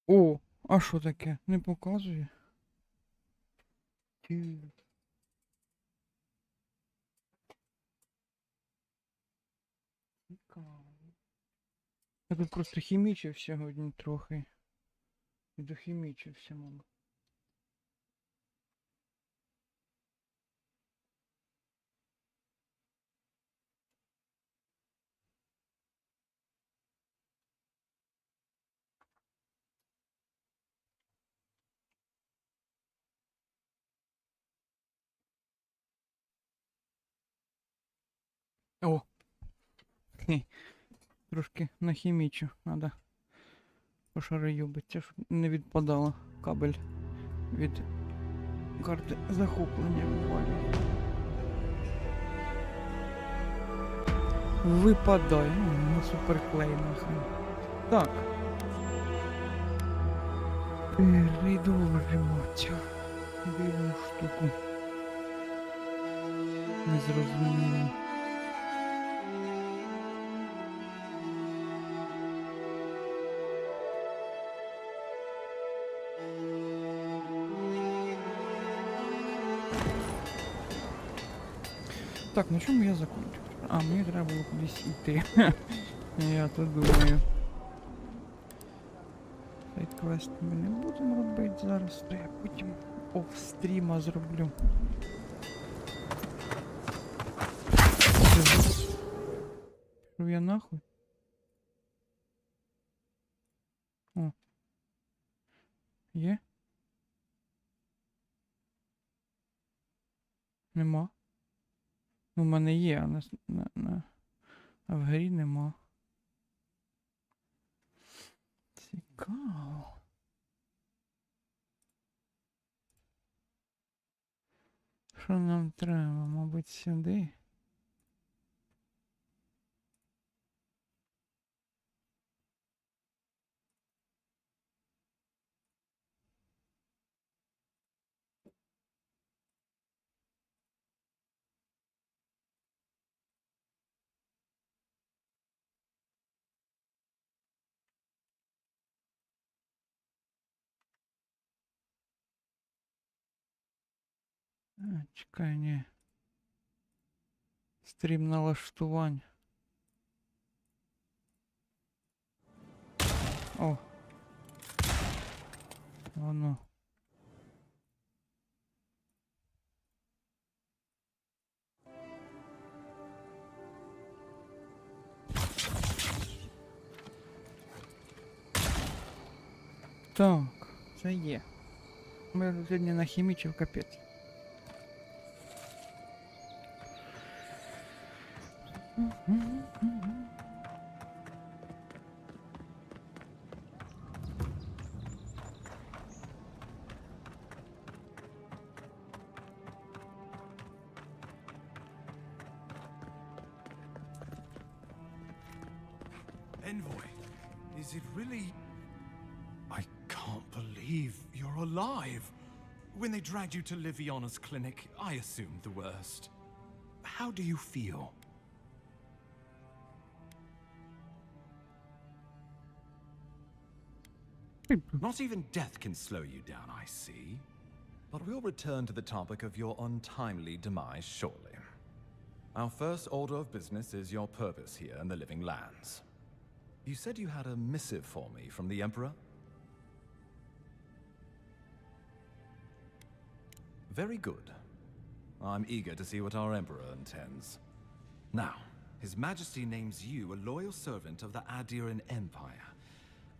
О, а що таке? Не показує? Тю. Цікаво. Я тут просто хімічив сьогодні трохи. І дохімічився, мабуть. О! Хе, трошки нахімічу. Надо пошараюбиться, щоб не відпадало кабель від карти захоплення буває. Випадає. Ну, суперклей нахрен. Так. Перейдовжимо цю дивну штуку. Незрозуміло. Так, на чому я закончив? А, мені треба було кудись йти. Я тут думаю. Сайт-квест ми не будемо робити зараз, то я потім офстріма зроблю. Пішов я нахуй? О. Є? Нема. У мене є, а а в грі нема. Цікаво. Що нам треба? Мабуть, сюди. Чекай, ні. Стрім налаштувань. О. Воно. Так, це є. Ми сьогодні нахімічив капець. Envoy, is it really... I can't believe you're alive. When they dragged you to Liviana's clinic, I assumed the worst. How do you feel? Not even death can slow you down, I see. But we'll return to the topic of your untimely demise shortly. Our first order of business is your purpose here in the Living Lands. You said you had a missive for me from the Emperor? Very good. I'm eager to see what our Emperor intends. Now, His Majesty names you a loyal servant of the Adiran Empire,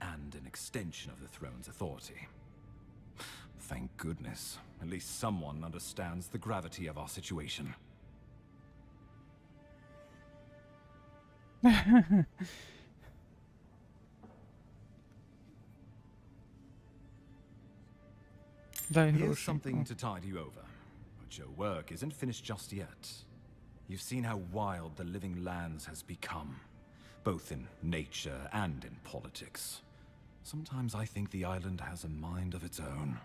and an extension of the throne's authority. Thank goodness. At least someone understands the gravity of our situation. Here's something to tide you over. But your work isn't finished just yet. You've seen how wild the Living Lands has become, both in nature and in politics. Sometimes I think the island has a mind of its own.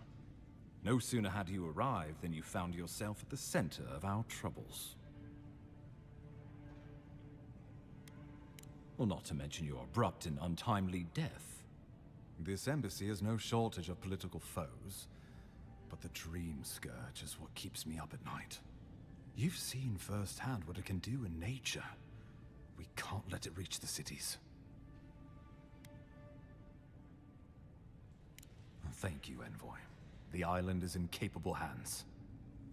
No sooner had you arrived than you found yourself at the center of our troubles. Well, not to mention your abrupt and untimely death. This embassy has no shortage of political foes, but the dream scourge is what keeps me up at night. You've seen firsthand what it can do in nature. We can't let it reach the cities. Thank you, Envoy. The island is in capable hands.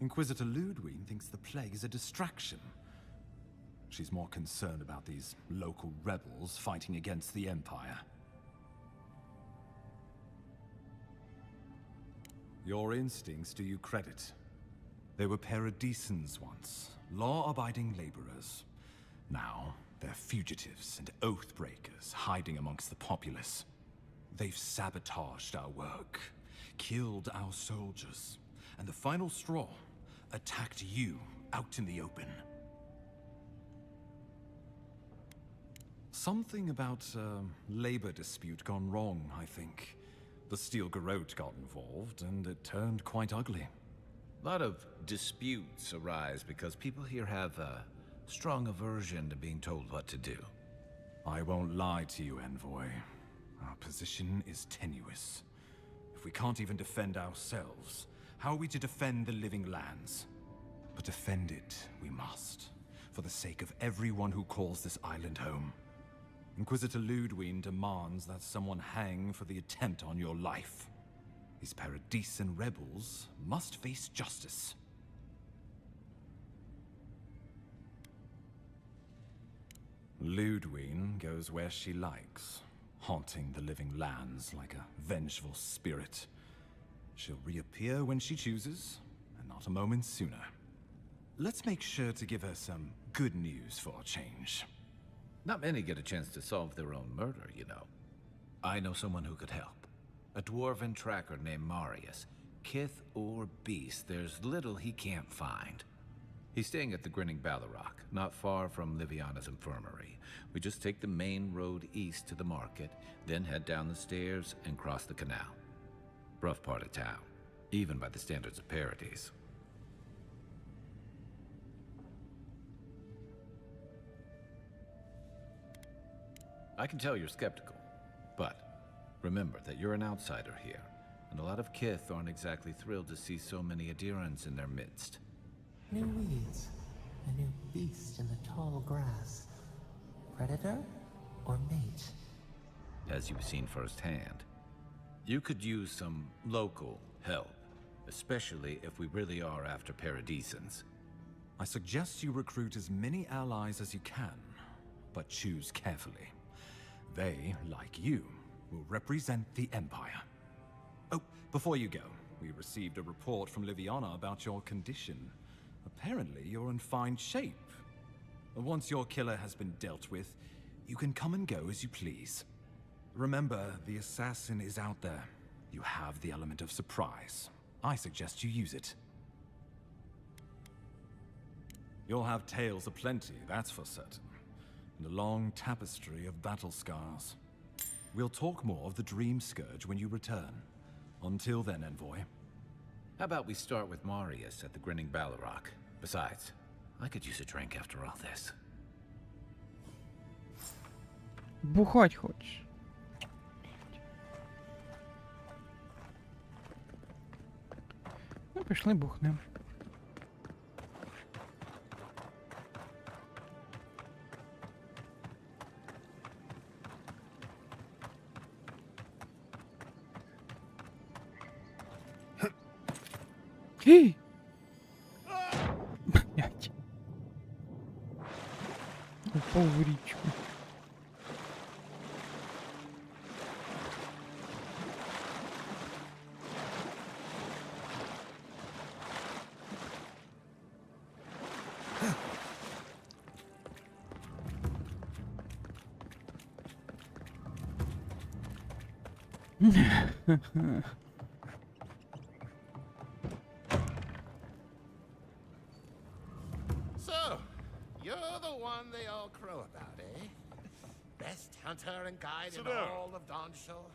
Inquisitor Ludwig thinks the plague is a distraction. She's more concerned about these local rebels fighting against the Empire. Your instincts do you credit. They were paradisans once, law-abiding laborers. Now, they're fugitives and oath-breakers hiding amongst the populace. They've sabotaged our work, killed our soldiers, and the final straw, attacked you out in the open. Something about a labor dispute gone wrong, I think. The Steel Garrote got involved, and it turned quite ugly. A lot of disputes arise because people here have a strong aversion to being told what to do. I won't lie to you, Envoy. Our position is tenuous. If we can't even defend ourselves, how are we to defend the living lands? But defend it we must, for the sake of everyone who calls this island home. Inquisitor Ludwig demands that someone hang for the attempt on your life. These Paradisan rebels must face justice. Ludwig goes where she likes, haunting the living lands like a vengeful spirit. She'll reappear when she chooses, and not a moment sooner. Let's make sure to give her some good news for a change. Not many get a chance to solve their own murder, you know. I know someone who could help. A dwarven tracker named Marius. Kith or beast, there's little he can't find. He's staying at the Grinning Ballarrock, not far from Liviana's infirmary. We just take the main road east to the market, then head down the stairs and cross the canal. Rough part of town, even by the standards of Paradise. I can tell you're skeptical, but remember that you're an outsider here, and a lot of Kith aren't exactly thrilled to see so many Adirans in their midst. New weeds, a new beast in the tall grass. Predator or mate? As you've seen firsthand. You could use some local help, especially if we really are after Paradisans. I suggest you recruit as many allies as you can, but choose carefully. They, like you, will represent the Empire. Oh, before you go, we received a report from Liviana about your condition. Apparently, you're in fine shape. Once your killer has been dealt with, you can come and go as you please. Remember, the assassin is out there. You have the element of surprise. I suggest you use it. You'll have tales aplenty, that's for certain. And a long tapestry of battle scars. We'll talk more of the Dream Scourge when you return. Until then, Envoy. How about we start with Marius at the Grinning Ballarrock? Besides, I could use a drink after all this. Бухать хочешь? Ну, пішли бухнем. Ей! Блять. Упал в речку. So, you're the one they all crow about, eh? Best hunter and guide in all of Dawnshore?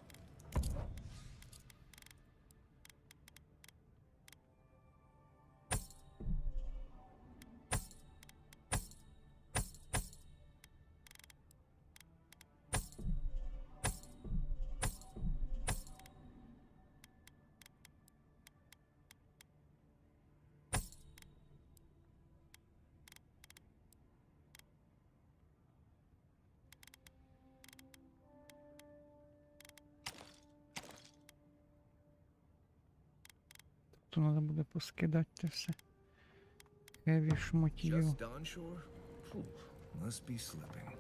то треба буде поскидати це все. Хеві шмотів. Just onshore? Phew, must be slipping.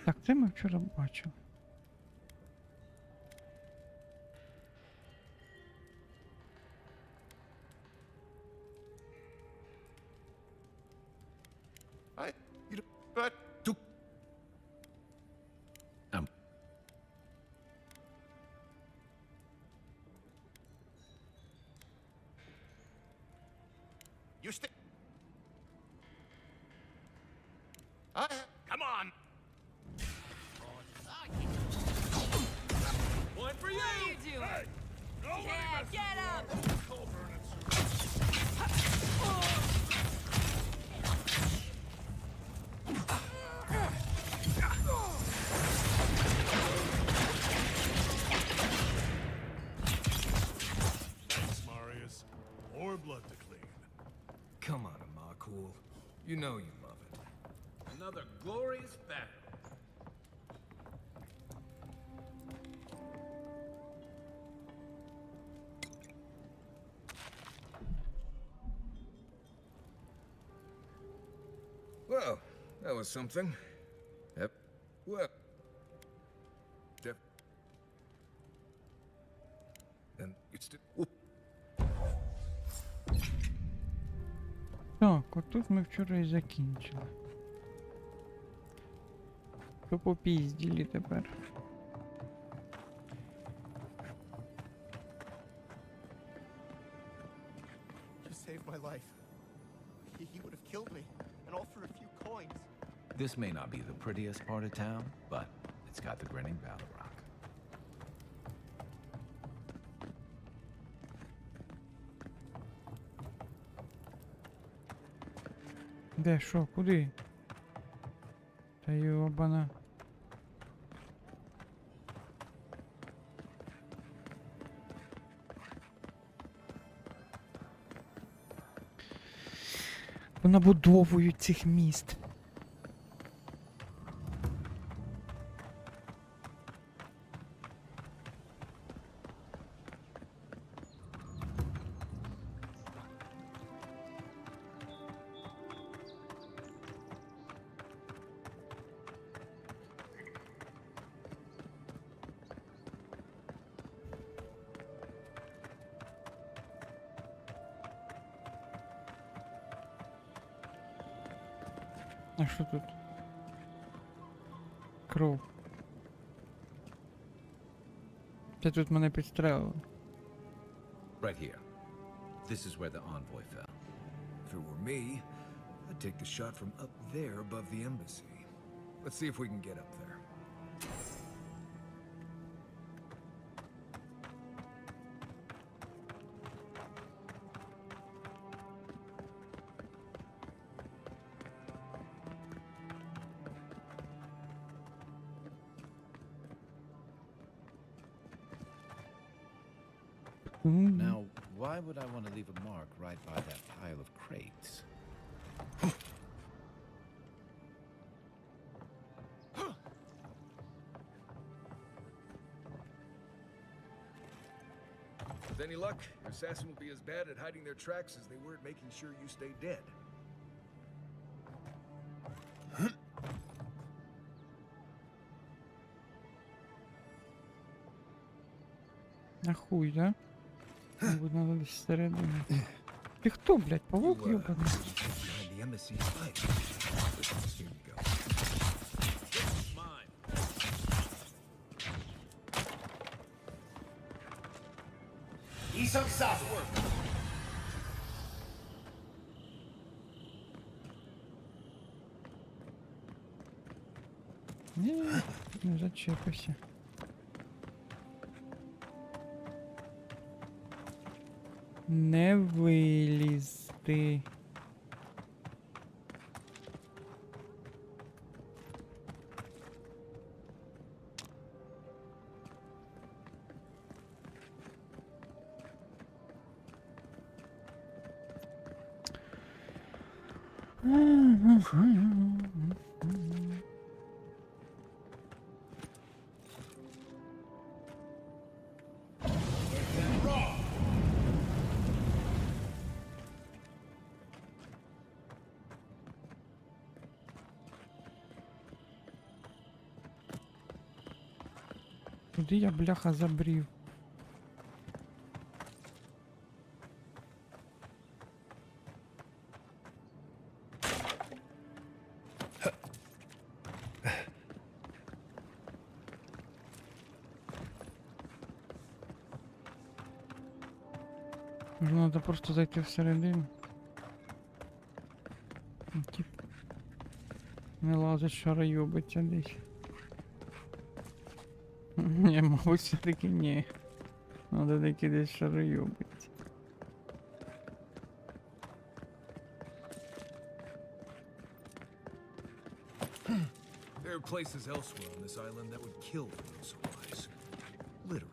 Так, це ми вчора бачили. But you stay. Come on. One for you! What are you doing? Yeah, get up! Thanks, Marius. More blood to clean. Come on, Amakul. You know you love it. Another glorious battle. Well, that was something. Yep. Well. And it's still. Так, отут ми вчора і закінчили. Що по пізділі тепер? You saved my life. He would have killed me, and all for a few coins. This may not be the prettiest part of town, but it's got the grinning battle rock. Де, що, куди? Та йобана. Понабудовують цих міст. А що тут? Кров. Це тут мене підстрелили. Right here. This is where the envoy fell. If it were me, I'd take the shot from up there above the embassy. Let's see if we can get up there. Now, why would I want to leave a mark right by that pile of crates? With any luck, your assassin will be as bad at hiding their tracks as they were at making sure you stay dead. Нахуй, да? Мабуть, надо десь всередині. Ти хто, блядь, павук You, йобаний? behind the embassy's pipe. Here you go. East southward. Ні, не зачепився. Не вилізти. Куди я, бляха, забрів? Може, треба просто зайти всередину. Ну, тип. Не лазить, шарайобиться десь. Ні, мабуть, все-таки ні. Надо таки десь шарайобиться. There are places elsewhere on this island that would kill for those supplies. Literally.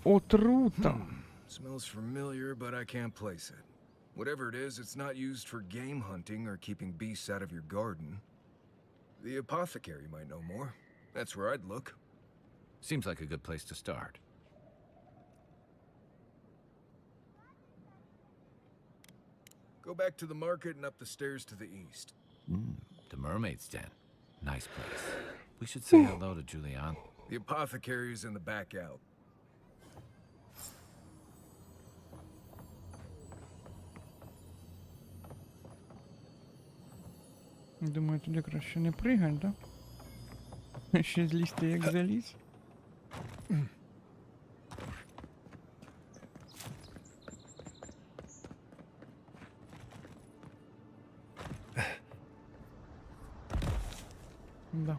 Отрута! Smells familiar, but I can't place it. Whatever it is, it's not used for game hunting or keeping beasts out of your garden. The apothecary might know more. That's where I'd look. Seems like a good place to start. Go back to the market and up the stairs to the east. The Mermaid's Den. Nice place. We should say hello to Julian. The apothecary is in the back out. Думаю, туди краще не пригать, да? Ще злізти як заліз. Да.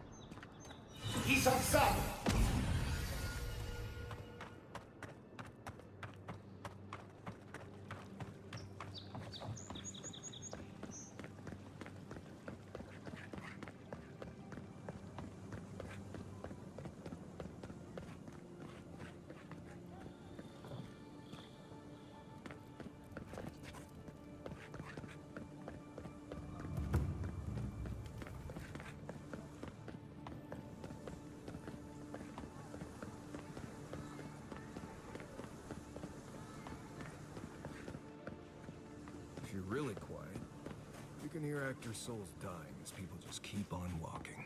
If you're really quiet, you can hear actors' souls dying as people just keep on walking.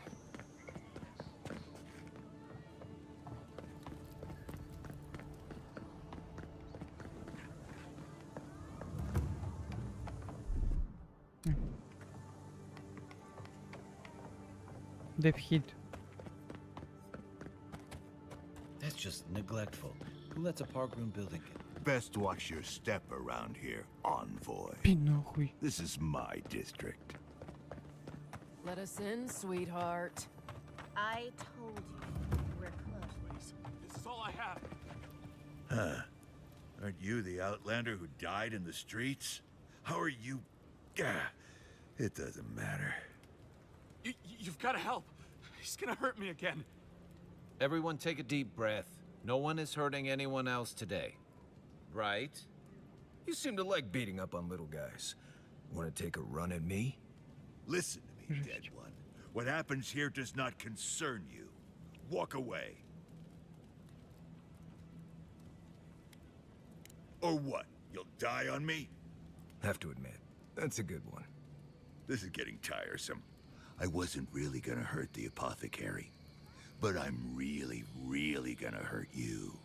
Де вхід? That's just neglectful. Who lets a parkroom building get... Best watch your step around here, envoy. Пі нахуй. This is my district. Let us in, sweetheart. I told you. We're close. This is all I have. Huh. Aren't you the outlander who died in the streets? How are you... Gah, it doesn't matter. You've got to help. He's gonna hurt me again. Everyone take a deep breath. No one is hurting anyone else today. Right? You seem to like beating up on little guys. Want to take a run at me? Listen to me, dead one. What happens here does not concern you. Walk away. Or what? You'll die on me? Have to admit, that's a good one. This is getting tiresome. I wasn't really gonna hurt the apothecary. But I'm really, really gonna hurt you.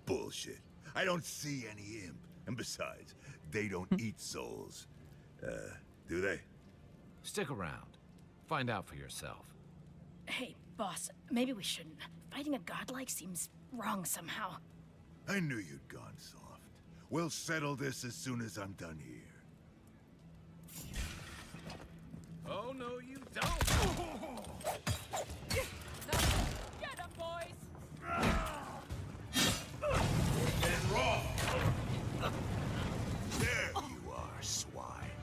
Bullshit. I don't see any imp. And besides, they don't eat souls. Do they? Stick around. Find out for yourself. Hey, boss, maybe we shouldn't. Fighting a godlike seems wrong somehow. I knew you'd gone soft. We'll settle this as soon as I'm done here. Oh, no, you don't! Get him, boys! There you are, swine.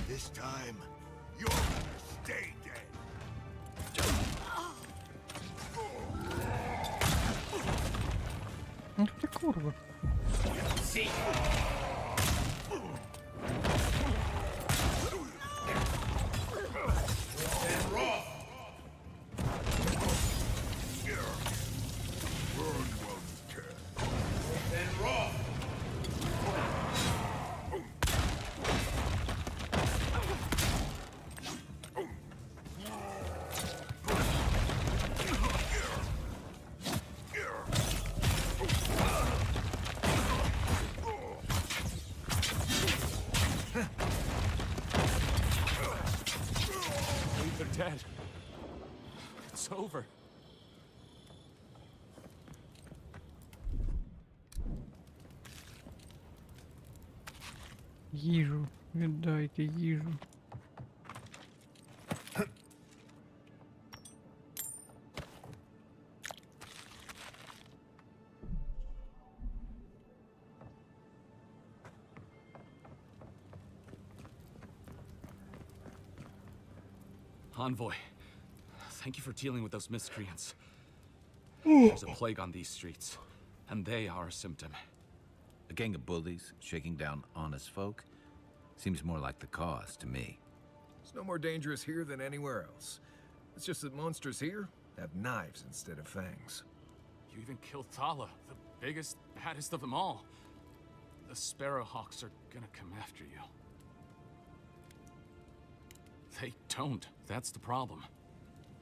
This time, you're gonna stay dead. Ах ти курва. dead. It's over. Їжу, віддайте їжу. Envoy, thank you for dealing with those miscreants. There's a plague on these streets, and they are a symptom. A gang of bullies shaking down honest folk? Seems more like the cause to me. It's no more dangerous here than anywhere else. It's just that monsters here have knives instead of fangs. You even killed Thala, the biggest, baddest of them all. The Sparrowhawks are gonna come after you. They don't. That's the problem.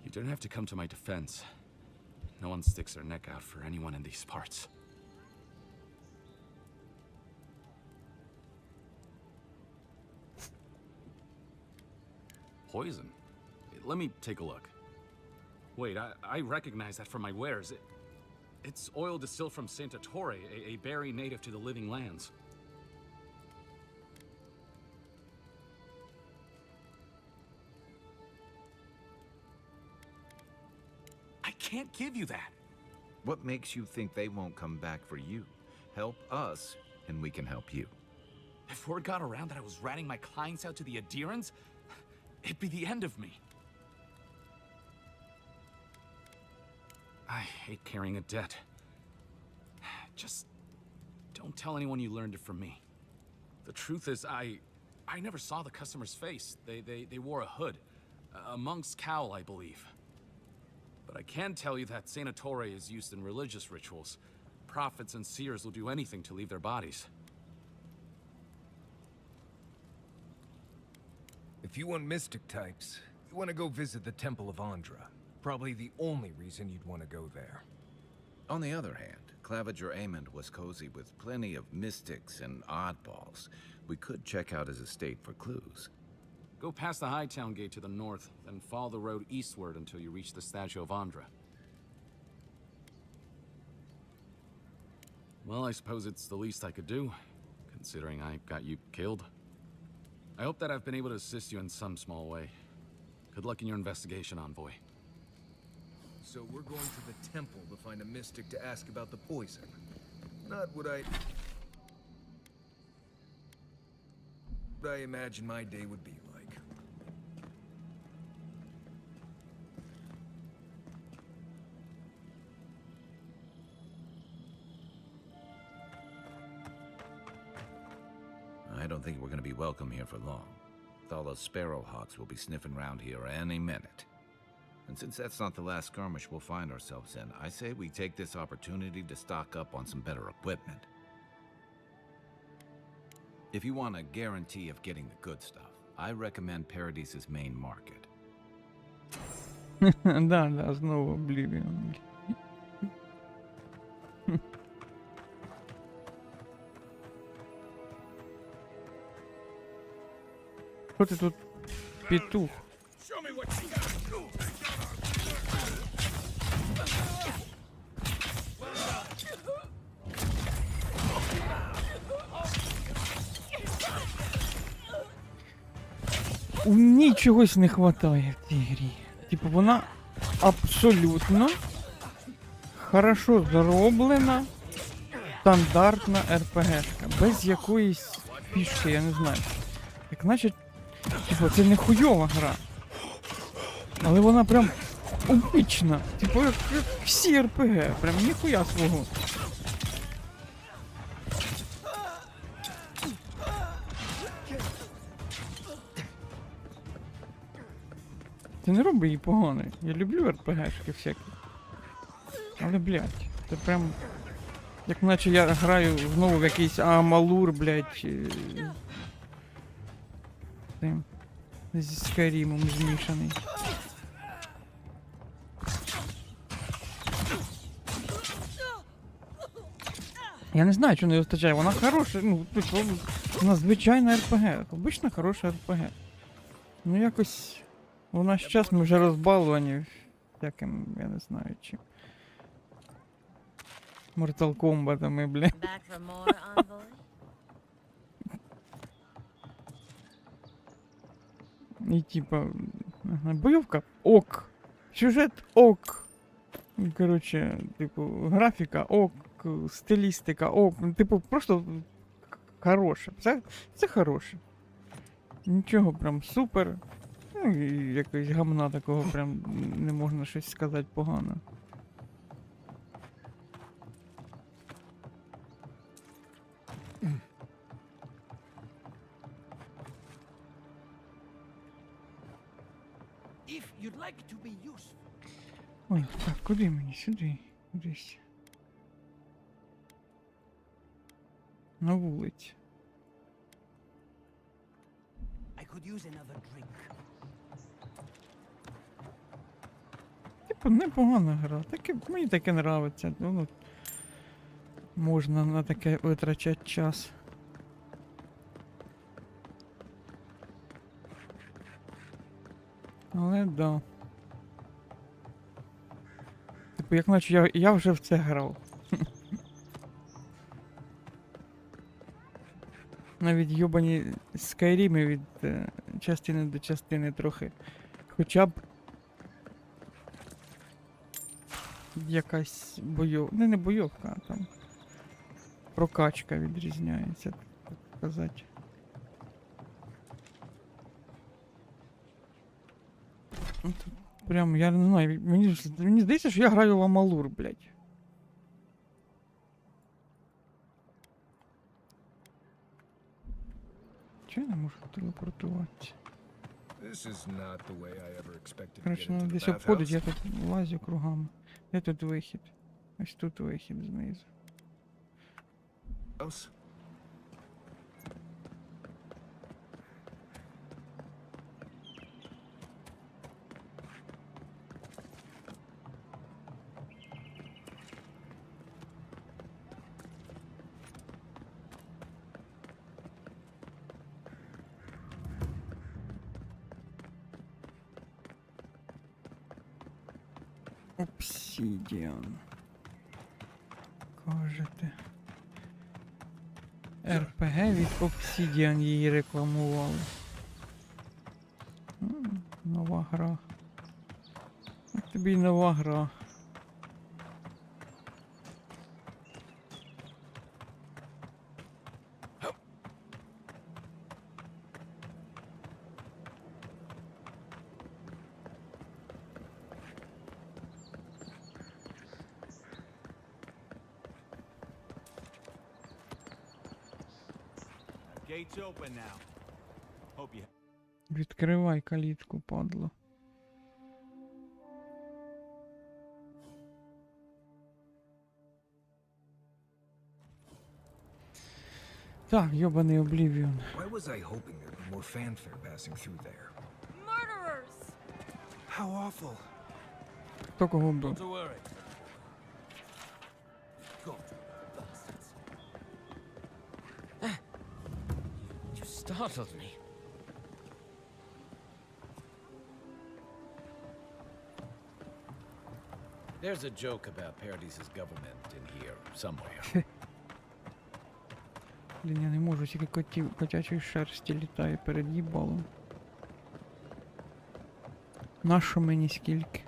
You don't have to come to my defense. No one sticks their neck out for anyone in these parts. Poison? Let me take a look. Wait, I recognize that from my wares. It's oil distilled from Santa Torre, a berry native to the Living Lands. I can't give you that. What makes you think they won't come back for you? Help us, and we can help you. If word got around that I was ratting my clients out to the adherents, it'd be the end of me. I hate carrying a debt. Just don't tell anyone you learned it from me. The truth is, I never saw the customer's face. They wore a hood. A monk's cowl, I believe. But I can tell you that Santa Torre is used in religious rituals. Prophets and seers will do anything to leave their bodies. If you want mystic types, you want to go visit the Temple of Andra. Probably the only reason you'd want to go there. On the other hand, Claviger Amond was cozy with plenty of mystics and oddballs. We could check out his estate for clues. Go past the Hightown Gate to the north, then follow the road eastward until you reach the statue of Andra. Well, I suppose it's the least I could do, considering I got you killed. I hope that I've been able to assist you in some small way. Good luck in your investigation, Envoy. So we're going to the temple to find a mystic to ask about the poison. Not what I imagine my day would be like. I don't think we're going to be welcome here for long. Thala's Sparrowhawks will be sniffing around here any minute. And since that's not the last skirmish we'll find ourselves in, I say we take this opportunity to stock up on some better equipment. If you want a guarantee of getting the good stuff, I recommend Paradis's main market. Да, знову Oblivion. Що ти тут, петух? Мені чогось не вистачає в цій грі. Типу вона абсолютно хорошо зроблена, стандартна РПГшка, без якоїсь фішки, я не знаю. Як наче, типу, це не хуйова гра. Але вона прям обична. Типу, як всі РПГ, прям ніхуя свого. Це не робить її поганою. Я люблю РПГшки всякі. Але, блядь, це прям... Як наче я граю знову в якийсь Амалур, блядь. Тим. Зі Скайрімом змішаний. Я не знаю, чого не вистачає. Вона хороша, ну, вона звичайна РПГ. Обична хороша РПГ. Ну якось... У нас час ми вже розбалувані всяким, я не знаю чим. Mortal Kombat'ами, бля. Back for more, envoy? І типа, бойовка ок. Сюжет ок. Коротше, типу, графіка ок, стилістика ок. Типу, просто хороше. Це хороше. Нічого прям супер. Ну, і якось гамна такого прям не можна щось сказати погано. If you'd like to be useful. Ой, так, куди мені? Сюди. Кудись. На вулиці. I could use another drink. Типу, непогана гра. Мені таке нравиться. Ну, можна на таке витрачати час. Але да. Типу, як наче я вже в це грав. Навіть йобані скайріми від частини до частини трохи. Хоча б якась бойовка. Не бойовка, а там прокачка відрізняється, так сказати. Ну, тут прям, я не знаю, мені здається, що я граю в Амалур, блядь. Чого я не можу телепортуватися? This is not the way I ever expected to get Коротше, into надо the десь обходить, bathhouse. я тут лазю кругами. Де тут вихід? Ось тут вихід знизу. House? Обсидіан. Кажете. РПГ від Obsidian її рекламували. Нова гра. От тобі й нова гра. Gates open now. Hope you. Відкривай калітку, падло. Так, йобаний Oblivion. Why was I hoping there'd be more fanfare passing through there? Murderers! How awful. Хто кого вбив? To worry. You startled me. There's a joke about Paradis' government in here somewhere. Блін, я не можу, тільки котячої шерсті літає перед їбалом. Нащо мені скільки?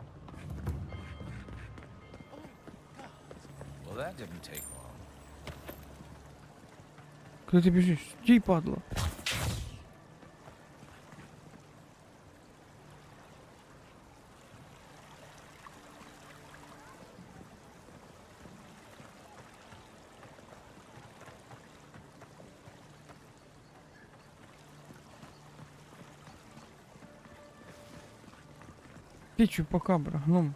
Well, that didn't take long. Куди ти біжиш? Стій, падло. Ти чупакабра, гном.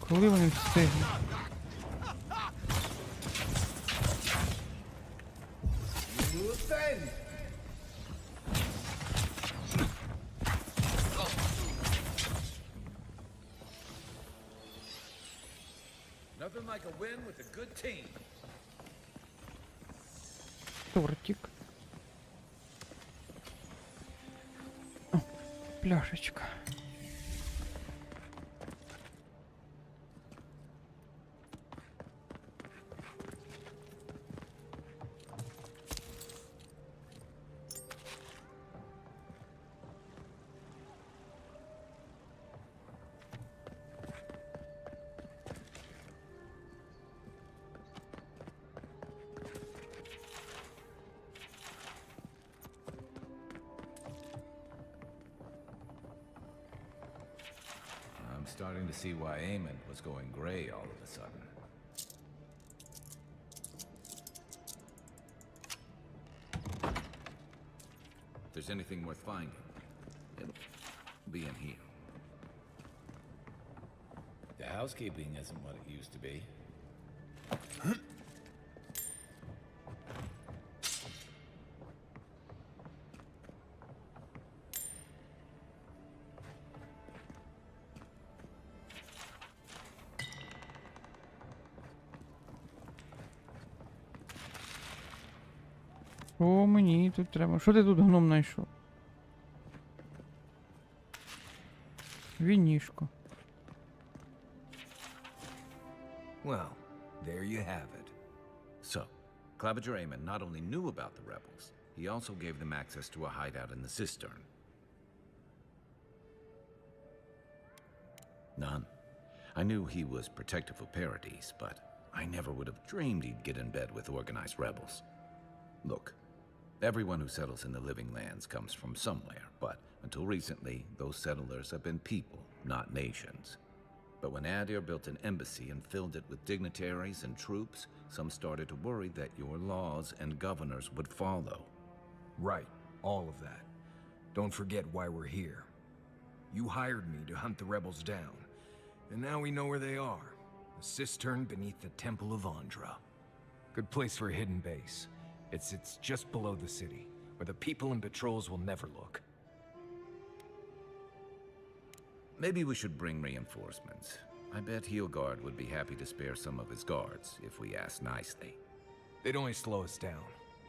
Коли вони встигнуть? Nothing like a win with a good team. Тортик. О, пляшечка. I'm starting to see why Eamon was going gray all of a sudden. If there's anything worth finding, it'll be in here. The housekeeping isn't what it used to be. О, мені тут треба. Що ти тут гном знайшов? Вінішко. Well, there you have it. So, Claviger Eamon not only knew about the rebels, he also gave them access to a hideout in the cistern. None. I knew he was protective of Paradise, but I never would have dreamed he'd get in bed with organized rebels. Look, everyone who settles in the living lands comes from somewhere, but until recently, those settlers have been people, not nations. But when Adir built an embassy and filled it with dignitaries and troops, some started to worry that your laws and governors would follow. Right, all of that. Don't forget why we're here. You hired me to hunt the rebels down, and now we know where they are. The cistern beneath the Temple of Andra. Good place for a hidden base. It's just below the city, where the people and patrols will never look. Maybe we should bring reinforcements. I bet Heelguard would be happy to spare some of his guards if we ask nicely. They'd only slow us down.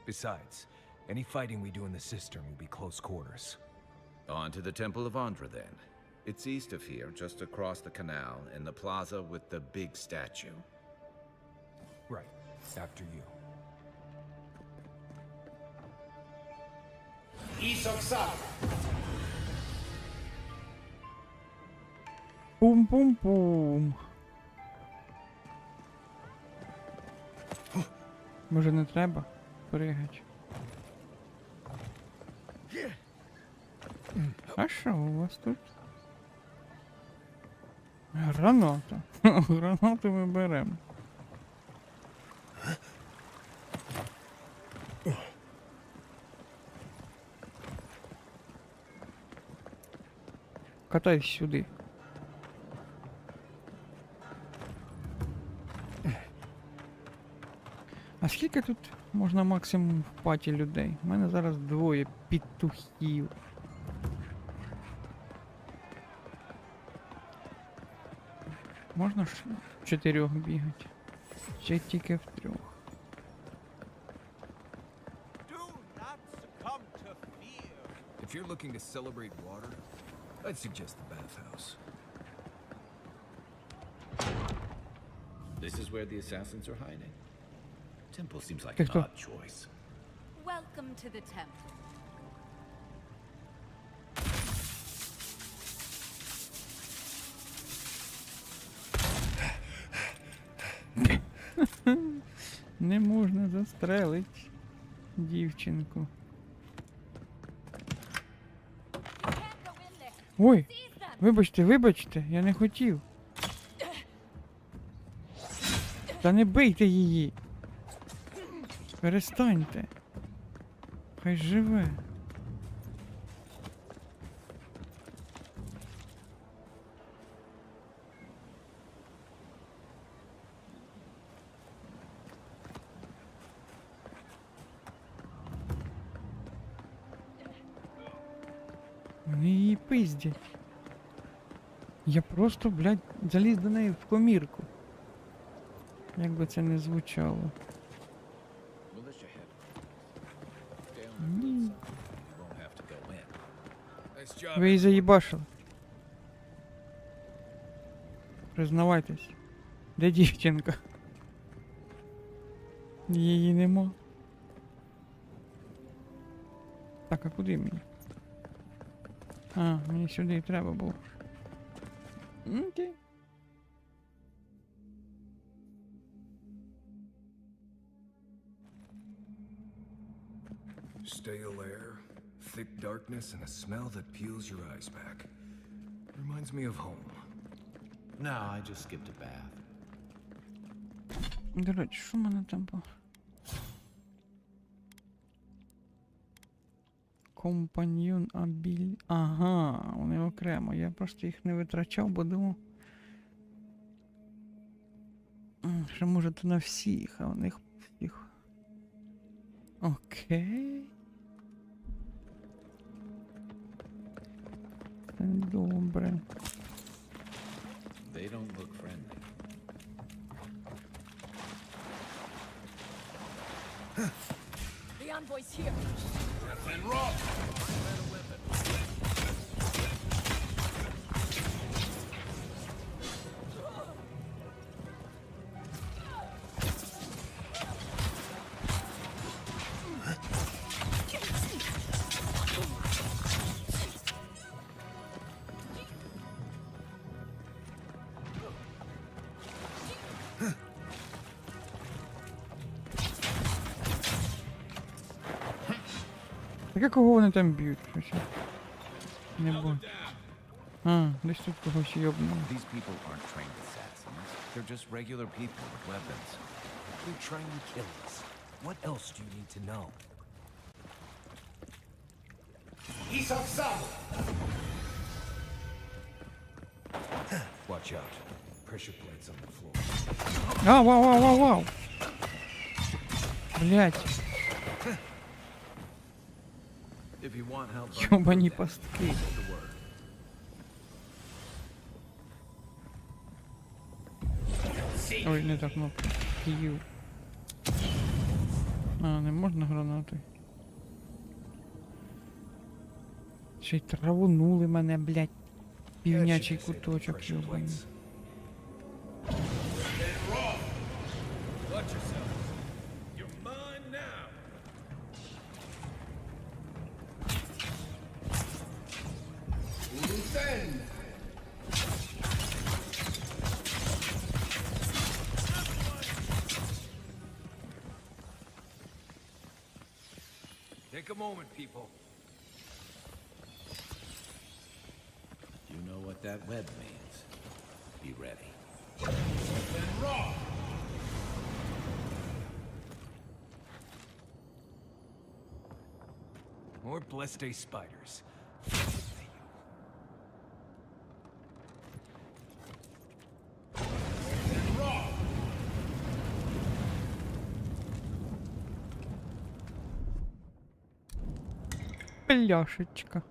Besides, any fighting we do in the cistern will be close quarters. On to the Temple of Andra, then. It's east of here, just across the canal, in the plaza with the big statue. Right, after you. Пум-пум-пум. Може не треба пригати? А що у вас тут? Граната. Гранату ми беремо. Катайся сюди. А скільки тут можна максимум в паті людей? У мене зараз двоє петухів. Можна ж в 4 бігати? Чи тільки в 3? If you're looking to celebrate water, I'd suggest the bathhouse. This is where the assassins are hiding. Temple seems like Ты an кто? odd choice. Welcome to the temple. Не можна застрелити дівчинку. You can't go in there. Ой, Seize them. вибачте, я не хотів. Та не бийте її. Перестаньте. Хай живе. Вони її пиздять. Я просто, блядь, заліз до неї в комірку. Як би це не звучало. Militia head. Stay on our good side. You won't have to go in. Nice job. Ви її заїбашили. Признавайтесь. Де дівчинка? Її нема. Так, а куди мені? А, мені сюди і треба було. Окей. Stale air, thick darkness, and a smell that peels your eyes back. Reminds me of home. No, I just skipped a bath. До речі, що в мене там по... Компаньйон абіль... Ага, вони окремо. Я просто їх не витрачав, бо думав... Що може то на всіх, а у них всіх... Окей. Це добре. They don't look friendly. The envoy's here. Так кого вони там б'ють? Щось? Не було. А, десь тут когось йобнули. These people aren't trained assassins. They're just regular people with weapons. They're trying to kill us. What else do you need to know? Watch out. Pressure plates on the floor. А, вау, вау, вау, вау! Блять, If you want help, йобані пастки. Ой, не так кнопка. Q. А, не можна гранати. Ще й травонули мене, блять. Півнячий куточок, Pressure йобаний. plates. Watch yourself. You're mine now. Take a moment, people. You know what that web means. Be ready. More Blessed spiders. Пляшечка.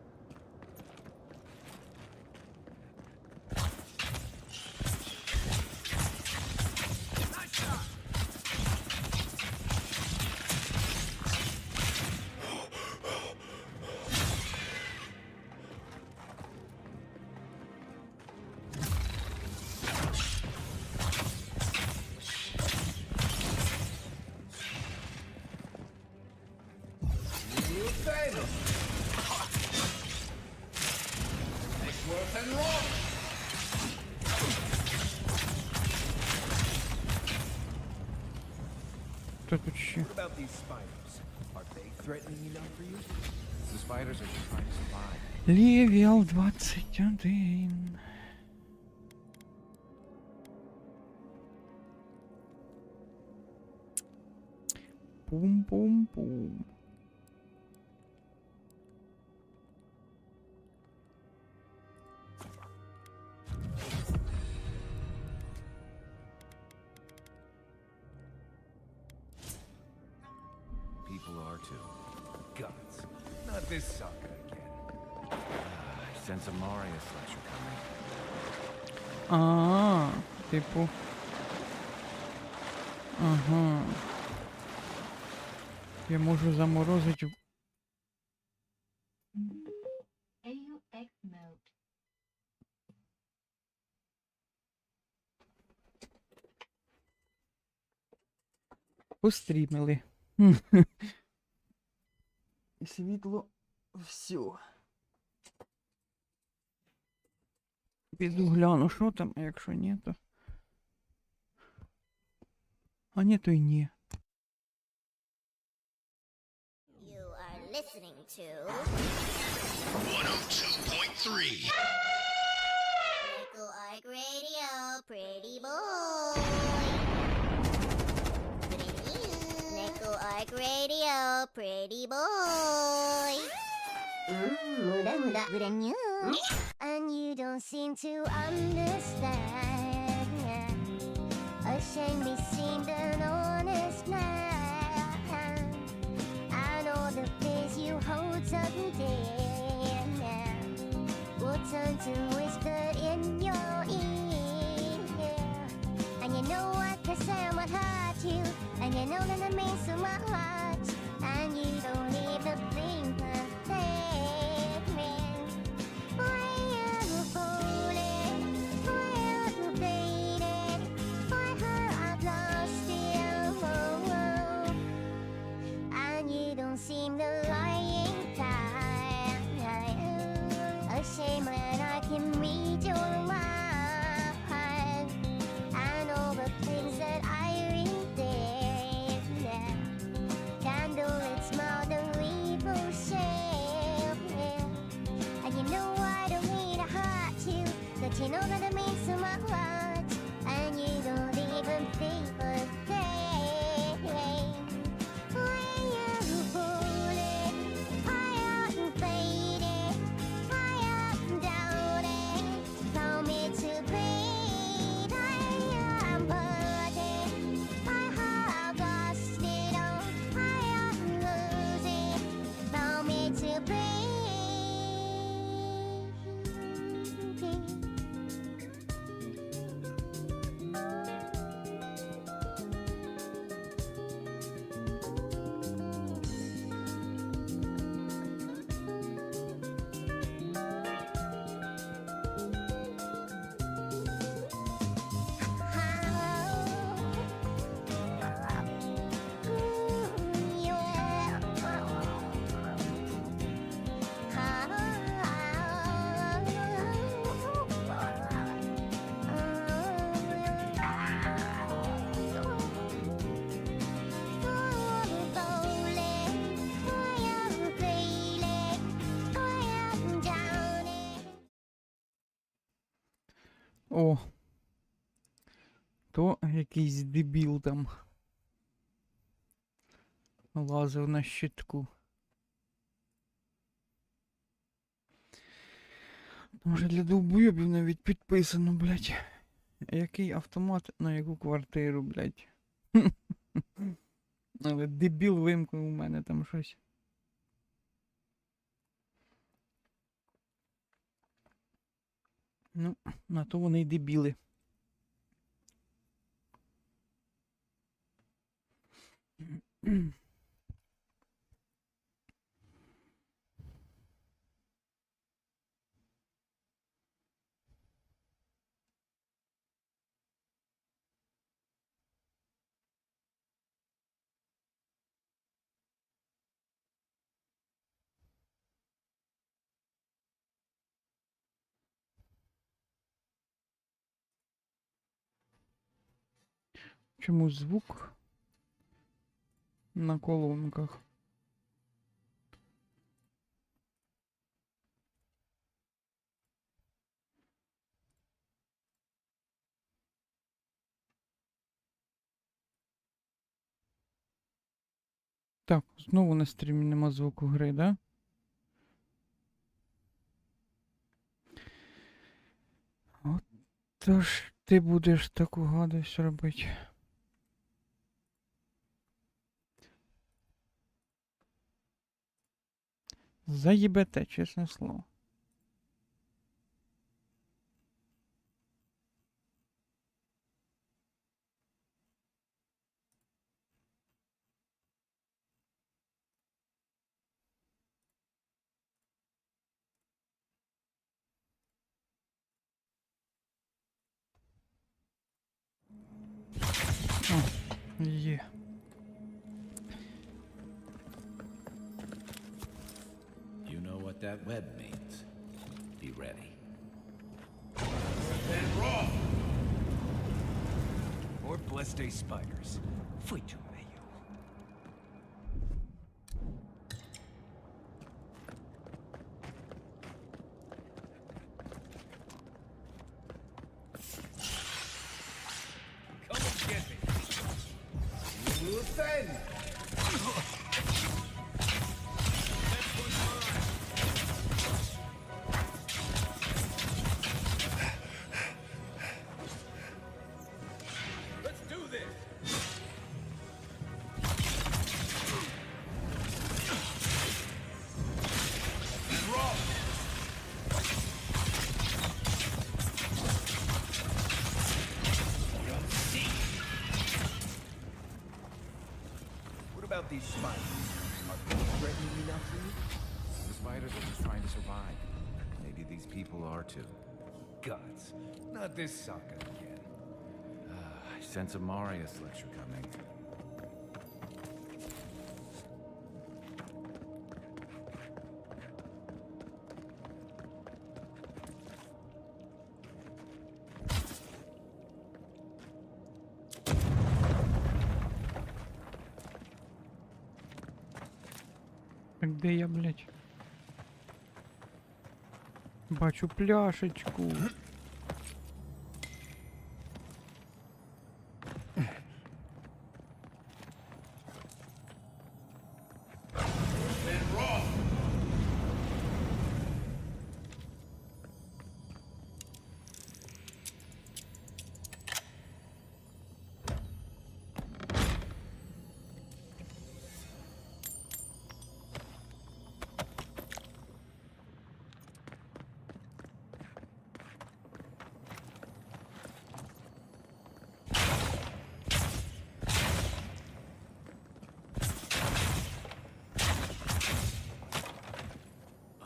Хто тут ще? What about these spiders? Are they threatening enough for you? The spiders are just trying to survive. Левел 21. Пум-пум-пум. People are too. Guns. Not this sucker again. sense of Marius lecture coming. А, типу. Ага. Я можу заморозити. AUX mode. Пострімили. Світло. Все. Піду гляну, що там, а якщо ні, то. А ні, то й ні. You are listening to 102.3. Nickel Arc Radio, pretty boy. Nickel Arc Radio, pretty boy. Brand new. And you don't seem to understand. A shame we seemed an honest man. I know the place you hold so dear will turn to whisper in your ear. And you know what the sound would hurt you. And you know that it means so much. And you don't even think of that, man. Why are you fooling? Why are you fading? Why have I lost you? And you don't seem to lying time. A shame when I can read your mind. And all the things that I read there. Candlelit smile, the evil shame. And you know I don't mean to hurt you, but you know that it means so much. And you don't even think of that. Why are you fooling? Why are you fading? Why are you doubting? Tell me to breathe. I am burning. I have lost it all. I am losing. Tell me to breathe. О. То якийсь дебіл там лазив на щитку. Може для довбойобів навіть підписано, блядь. Який автомат на яку квартиру, блядь. Але дебіл вимкнув у мене там щось. Ну, на то вони й дебіли. Чому звук на колонках? Так, знову на стрімі нема звуку гри, да? От тож ти будеш таку гадость робити. Заїбете, чесне слово. Є. You know what that web means. Be ready. Or blessed day spiders. Fui meio. Come and get me. Listen! Let's do this! What about these spiders? Are they threatening enough to you? The spiders are just trying to survive. Maybe these people are too. Guts. Not this sucker again. I sense a Marius lecture coming. Так де я, блядь? Бачу пляшечку.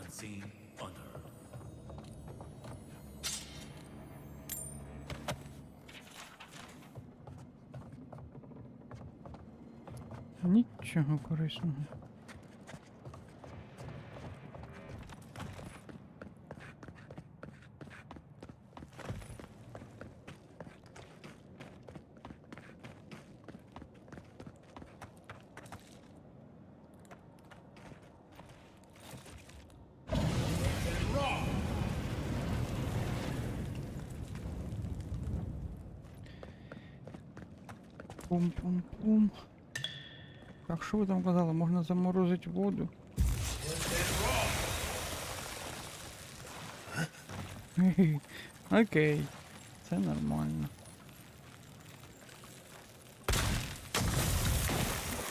Unseen, unheard. Нічого корисного. Пум-пум-пум. Так, що ви там казали? Можна заморозити воду? Хе-хе. Окей. Це нормально.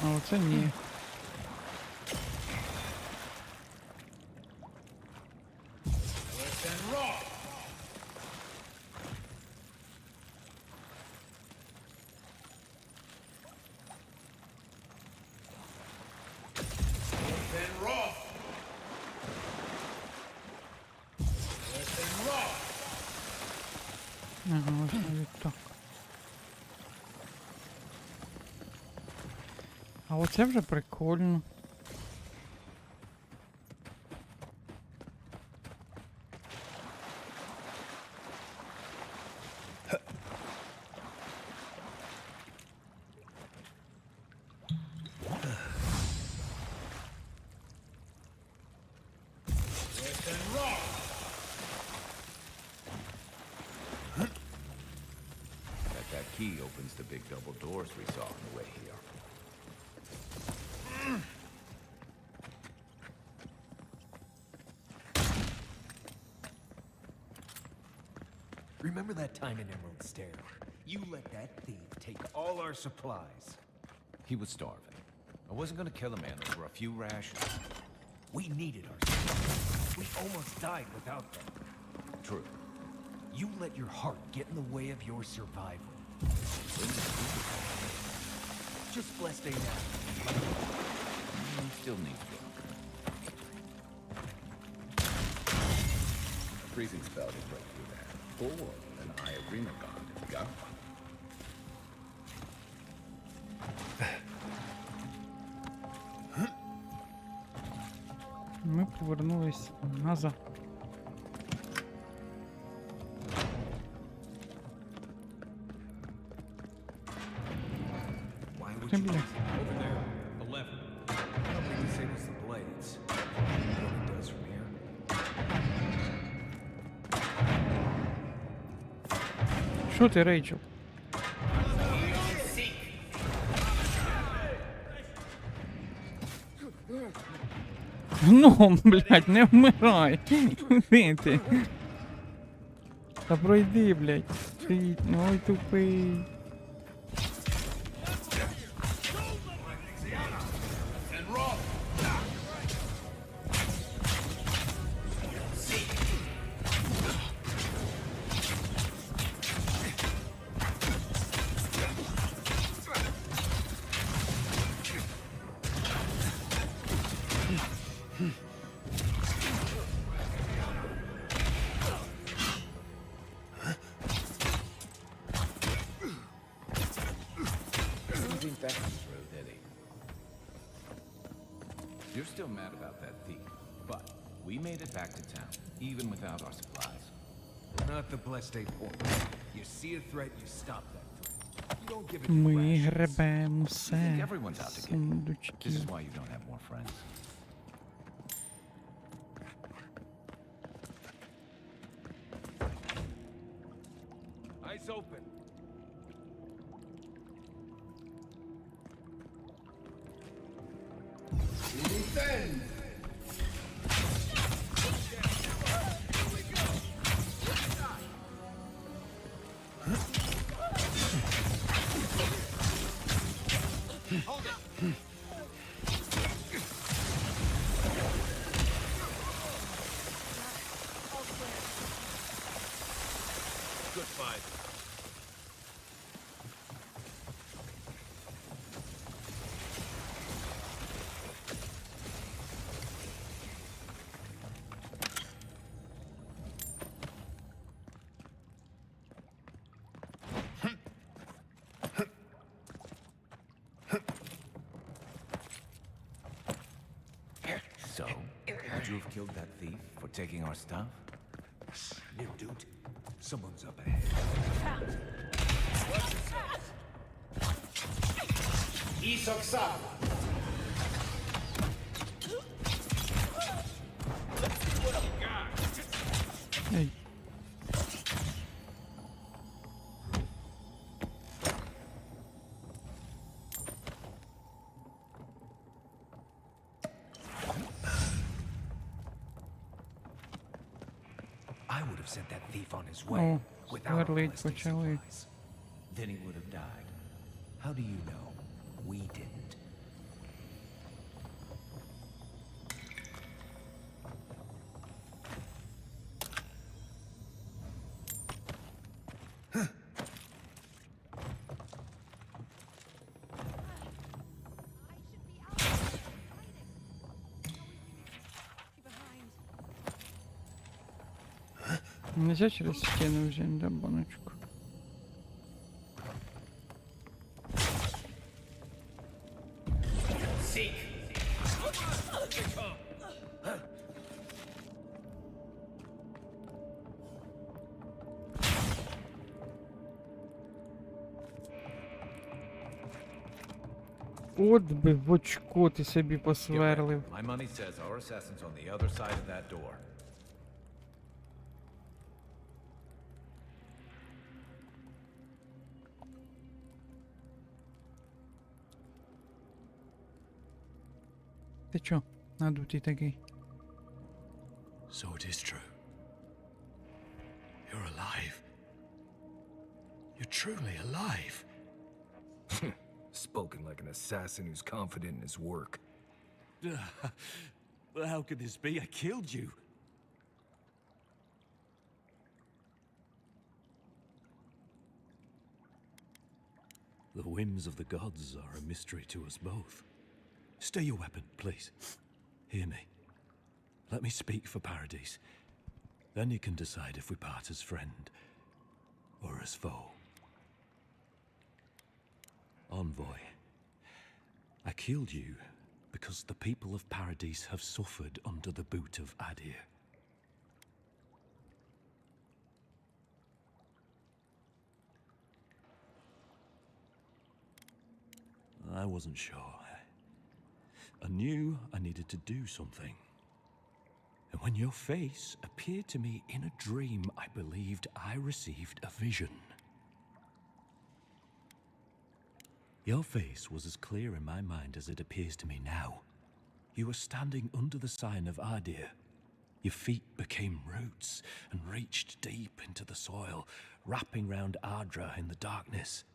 А оце ні. Ага, ось навіть так. А оце вже прикольно. That key opens the big double doors we saw on the way here. Remember that time in Emerald Stair? You let that thief take all our supplies. He was starving. I wasn't gonna kill a man over a few rations. We needed our supplies. We almost died without them. True. You let your heart get in the way of your survival. Just blessed day now. He still needs work. A freezing spell to break through that. Or an Eye of Green God if you got one. повернулись назад. Why would Ти, you? блядь. Over there, a lever. Probably disables the blades. What it does from here. Що ти, Рейчел? Гном, блядь, не вмирай. Куди ти? Та пройди, блядь. Стоїть, ну ой тупий. Didn't think that was through, did he? You're still mad about that thief, but we made it back to town, even without our supplies. Not the blessed eight points. You see a threat, you stop that threat. You don't give it Ми rations. гребемо You все. think everyone's out to get you. This Сундучки. is why you don't have more friends. Eyes open. Good fight. So, would you have killed that thief for taking our stuff? New dude. Someone's up ahead. Ей. I would have sent that thief on his way О, without сверлить ballistic почали. supplies. Then he would have died. How do you know? We didn't. Нельзя через стену взять, да, баночку? От би в очко ти собі Get ready. посверлив. My money says our assassin's on the other side of that door. Ти чо, надутий такий? So it is true. You're alive. You're truly alive. Spoken like an assassin who's confident in his work. Well, how could this be? I killed you. The whims of the gods are a mystery to us both. Stay your weapon, please. Hear me. Let me speak for Paradise. Then you can decide if we part as friend or as foe. Envoy, I killed you Because the people of Paradise have suffered under the boot of Adir. I wasn't sure. I knew I needed to do something. And when your face appeared to me in a dream, I believed I received a vision. Your face was as clear in my mind as it appears to me now. You were standing under the sign of Adir. Your feet became roots and reached deep into the soil, wrapping round Ardra in the darkness.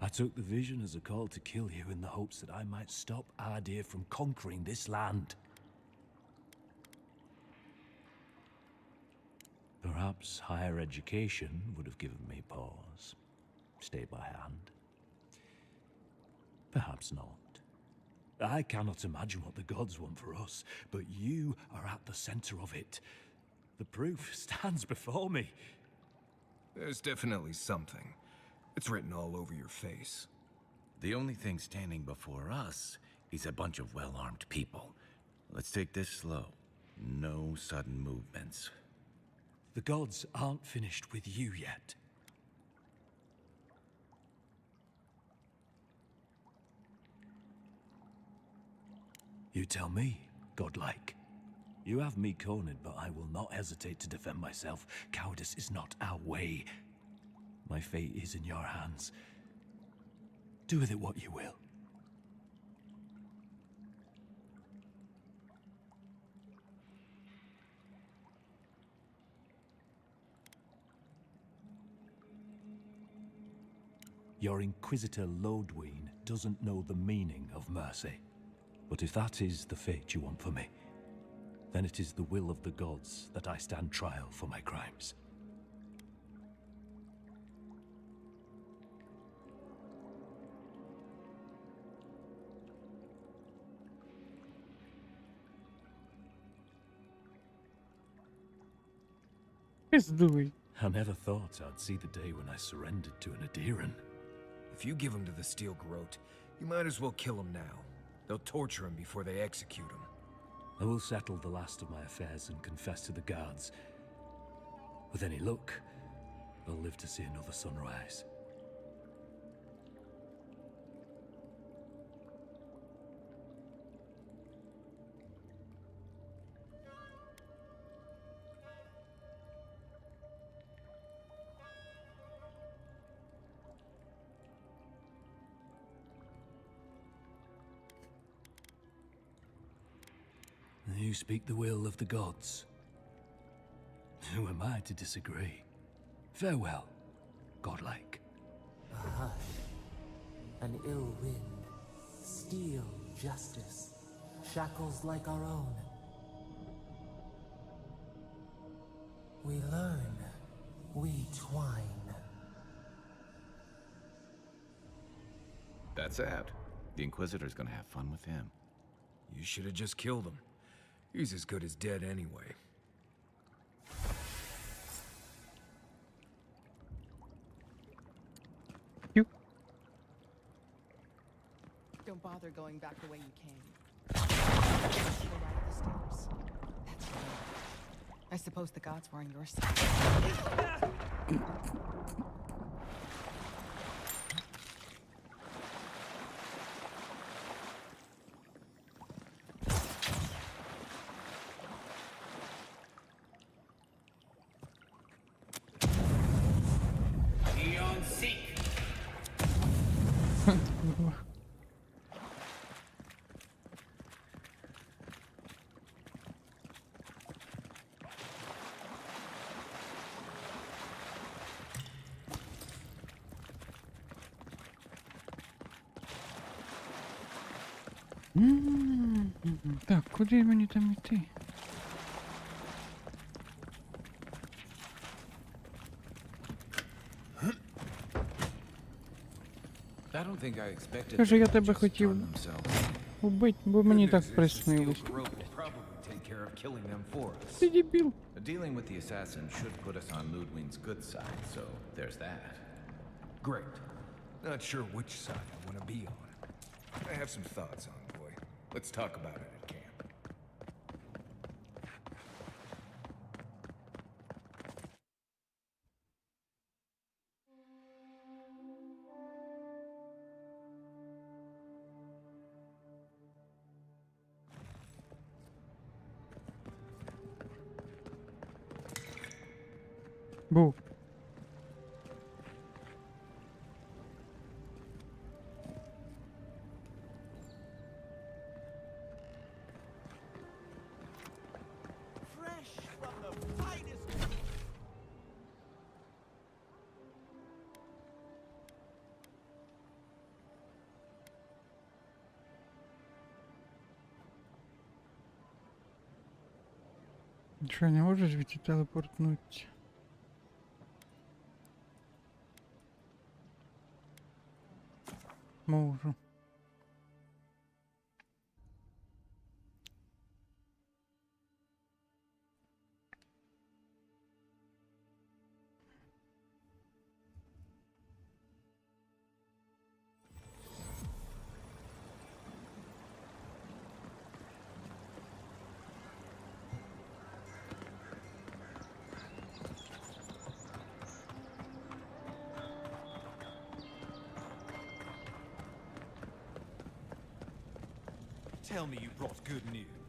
I took the vision as a call to kill you in the hopes that I might stop Adir from conquering this land. Perhaps higher education would have given me pause. Stay by hand. Perhaps not. I cannot imagine what the gods want for us, but you are at the center of it. The proof stands before me. There's definitely something. It's written all over your face. The only thing standing before us is a bunch of well-armed people. Let's take this slow. No sudden movements. The gods aren't finished with you yet. You tell me, godlike. You have me cornered, but I will not hesitate to defend myself. Cowardice is not our way. My fate is in your hands. Do with it what you will. Your Inquisitor Lodween doesn't know the meaning of mercy. But if that is the fate you want for me, then it is the will of the gods that I stand trial for my crimes. Пиздуй. I never thought I'd see the day when I surrendered to an Adiran. If you give him to the Steel Garrote, you might as well kill him now. They'll torture him before they execute him. I will settle the last of my affairs and confess to the guards. With any luck, I'll live to see another sunrise. You speak the will of the gods. Who am I to disagree? Farewell, godlike. A hush, an ill wind, steel justice, shackles like our own. We learn, we twine. That's out. The Inquisitor's gonna have fun with him. You should have just killed him. He's as good as dead anyway. You. Don't bother going back the way you came. Just go right up the stairs. That's right. I suppose the gods were on your side. Так, куди мені там йти? I don't think I expected Каже, я them to тебе just хотів turn themselves in. убити, бо мені Good так news is the приснилось. Steel Garrote will probably take care of killing them for us. Ти дебіл. Dealing with the assassin should put us on Ludwig's good side, so there's that. Great. Not sure which side I want to be on. I have some thoughts, Envoy. Let's talk about it at camp. Бу. Fresh from the finest. Що, не можу звідти телепортнутися? Можу. Tell me you brought good news.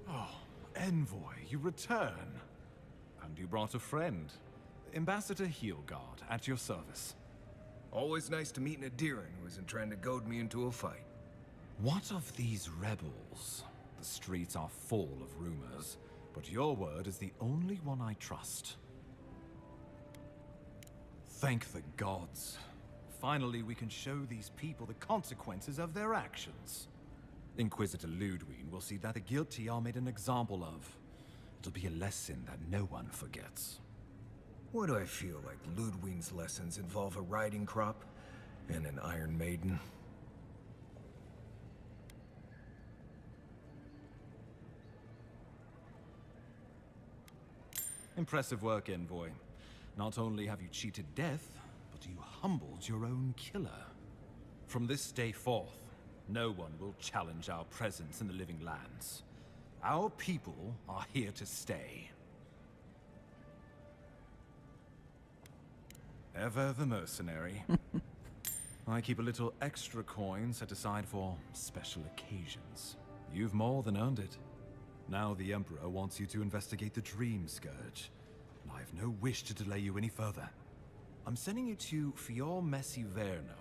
Oh, Envoy, you return. And you brought a friend. Ambassador Heelguard, at your service. Always nice to meet an Adiran who isn't trying to goad me into a fight. What of these rebels? The streets are full of rumors, but your word is the only one I trust. Thank the gods. Finally, we can show these people the consequences of their actions. Inquisitor Ludwig will see that the guilty are made an example of. It'll be a lesson that no one forgets. Why do I feel like Ludwig's lessons involve a riding crop and an Iron Maiden? Impressive work, Envoy. Not only have you cheated death, but you humbled your own killer. From this day forth, no one will challenge our presence in the living lands. Our people are here to stay. Ever the mercenary. I keep a little extra coin set aside for special occasions. You've more than earned it. Now the Emperor wants you to investigate the Dream Scourge, and I have no wish to delay you any further. I'm sending you to Fior Messi Verno,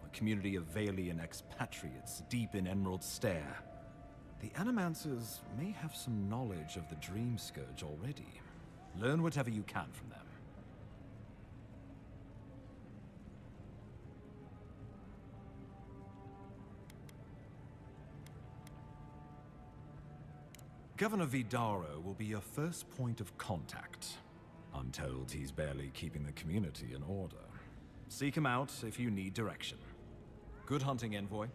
a community of Valian expatriates deep in Emerald Stair. The Animancers may have some knowledge of the Dream Scourge already. Learn whatever you can from them. Governor Vidaro will be your first point of contact. I'm told he's barely keeping the community in order. Seek him out if you need direction. Good hunting, Envoy.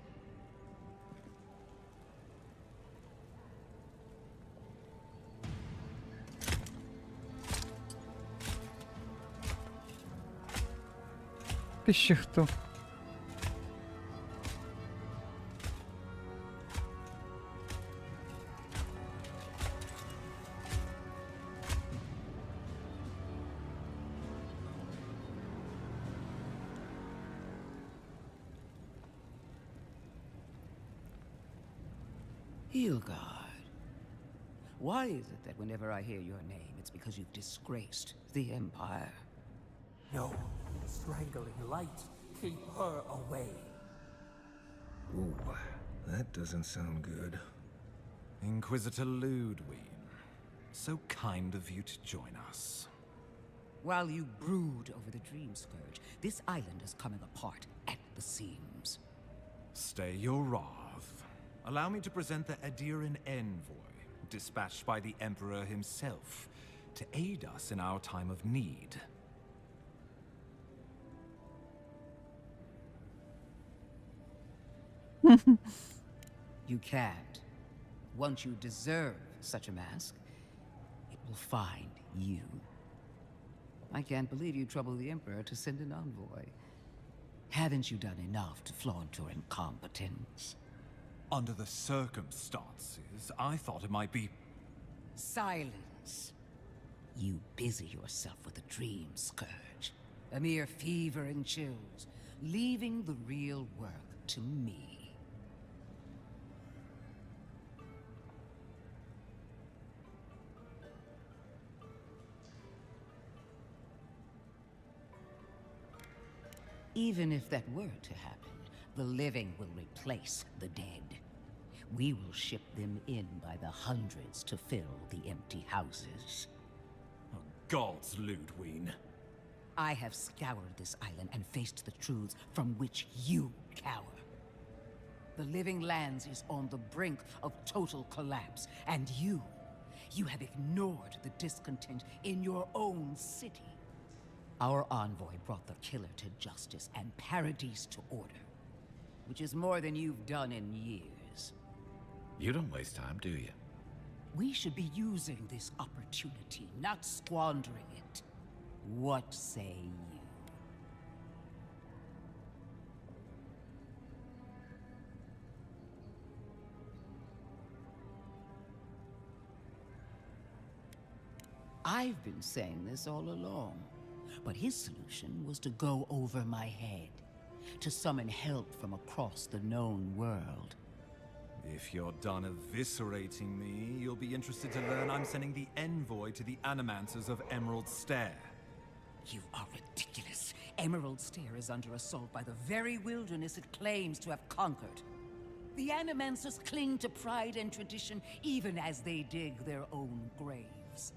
Ти ще хто? Heelguard. Why is it that whenever I hear your name, it's because you've disgraced the Empire? No, strangling light. Keep her away. Ooh, that doesn't sound good. Inquisitor Ludwig, so kind of you to join us. While you brood over the Dream Scourge, this island is coming apart at the seams. Stay your wrath. Allow me to present the Adiran Envoy, dispatched by the Emperor himself, to aid us in our time of need. You can't. Once you deserve such a mask, it will find you. I can't believe you troubled the Emperor to send an envoy. Haven't you done enough to flaunt your incompetence? Under the circumstances, I thought it might be... Silence. You busy yourself with a dream, Scourge. A mere fever and chills, leaving the real work to me. Even if that were to happen, the living will replace the dead. We will ship them in by the hundreds to fill the empty houses. Oh, gods, Ludwig. I have scoured this island and faced the truths from which you cower. The living lands is on the brink of total collapse, and you have ignored the discontent in your own city. Our envoy brought the killer to justice and paradise to order, which is more than you've done in years. You don't waste time, do you? We should be using this opportunity, not squandering it. What say you? I've been saying this all along, but his solution was to go over my head, to summon help from across the known world. If you're done eviscerating me, you'll be interested to learn I'm sending the envoy to the Animancers of Emerald Stair. You are ridiculous. Emerald Stair is under assault by the very wilderness it claims to have conquered. The Animancers cling to pride and tradition even as they dig their own graves.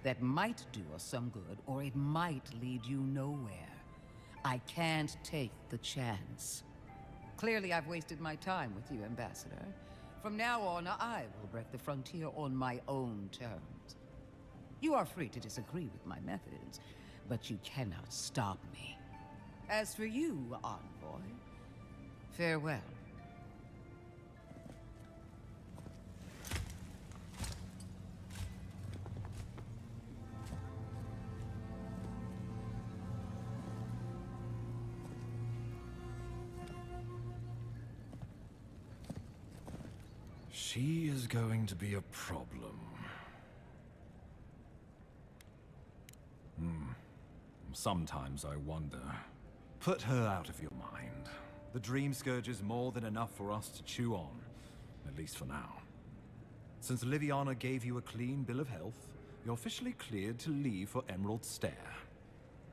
That might do us some good, or it might lead you nowhere. I can't take the chance. Clearly, I've wasted my time with you, Ambassador. From now on, I will break the frontier on my own terms. You are free to disagree with my methods, but you cannot stop me. As for you, envoy, farewell. She is going to be a problem. Sometimes I wonder. Put her out of your mind. The Dream Scourge is more than enough for us to chew on, at least for now. Since Liviana gave you a clean bill of health, you're officially cleared to leave for Emerald Stair.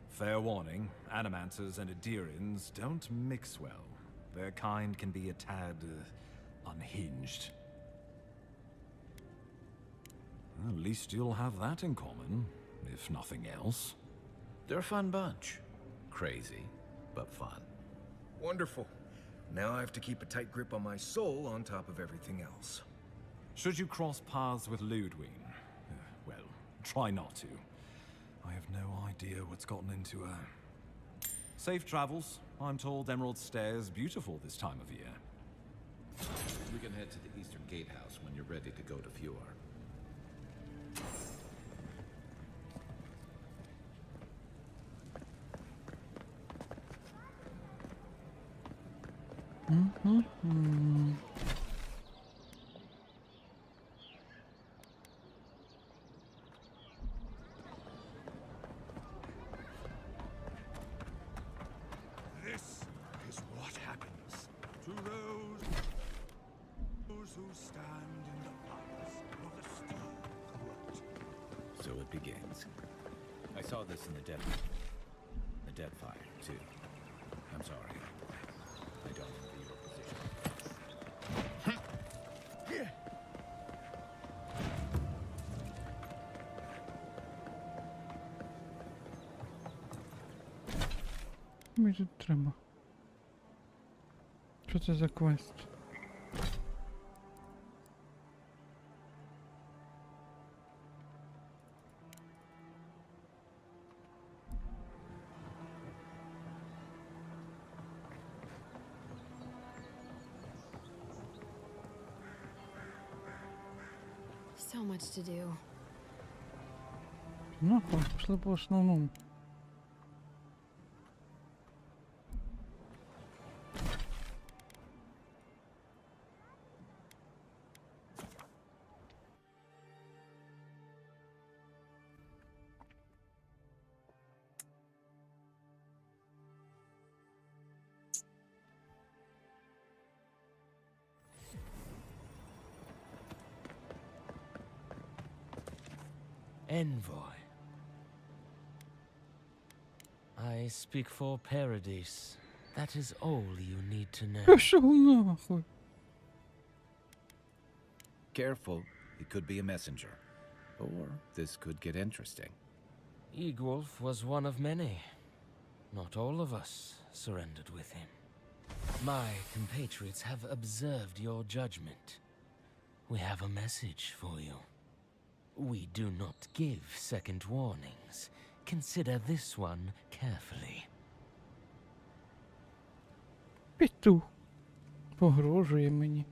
Fair warning, Animancers and Adirians don't mix well. Their kind can be a tad unhinged. At least you'll have that in common, if nothing else. They're a fun bunch. Crazy, but fun. Wonderful. Now I have to keep a tight grip on my soul on top of everything else. Should you cross paths with Ludwig, well, try not to. I have no idea what's gotten into her. Safe travels. I'm told Emerald Stair is beautiful this time of year. We can head to the Eastern Gatehouse when you're ready to go to Fjord. This is what happens to those who stand in the paths of the Steel Court. So it begins. I saw this in the Deadfire, too. I'm sorry. I don't envy your position. Мені тут треба. Що це за квест? So much to do. Ну, пішли по основному. Envoy. I speak for Paradise. That is all you need to know. Пішов нахуй. Careful, he could be a messenger. Or this could get interesting. Eagwolf was one of many. Not all of us surrendered with him. My compatriots have observed your judgment. We have a message for you. We do not give second warnings. Consider this one carefully. Петух. Погрожує мені.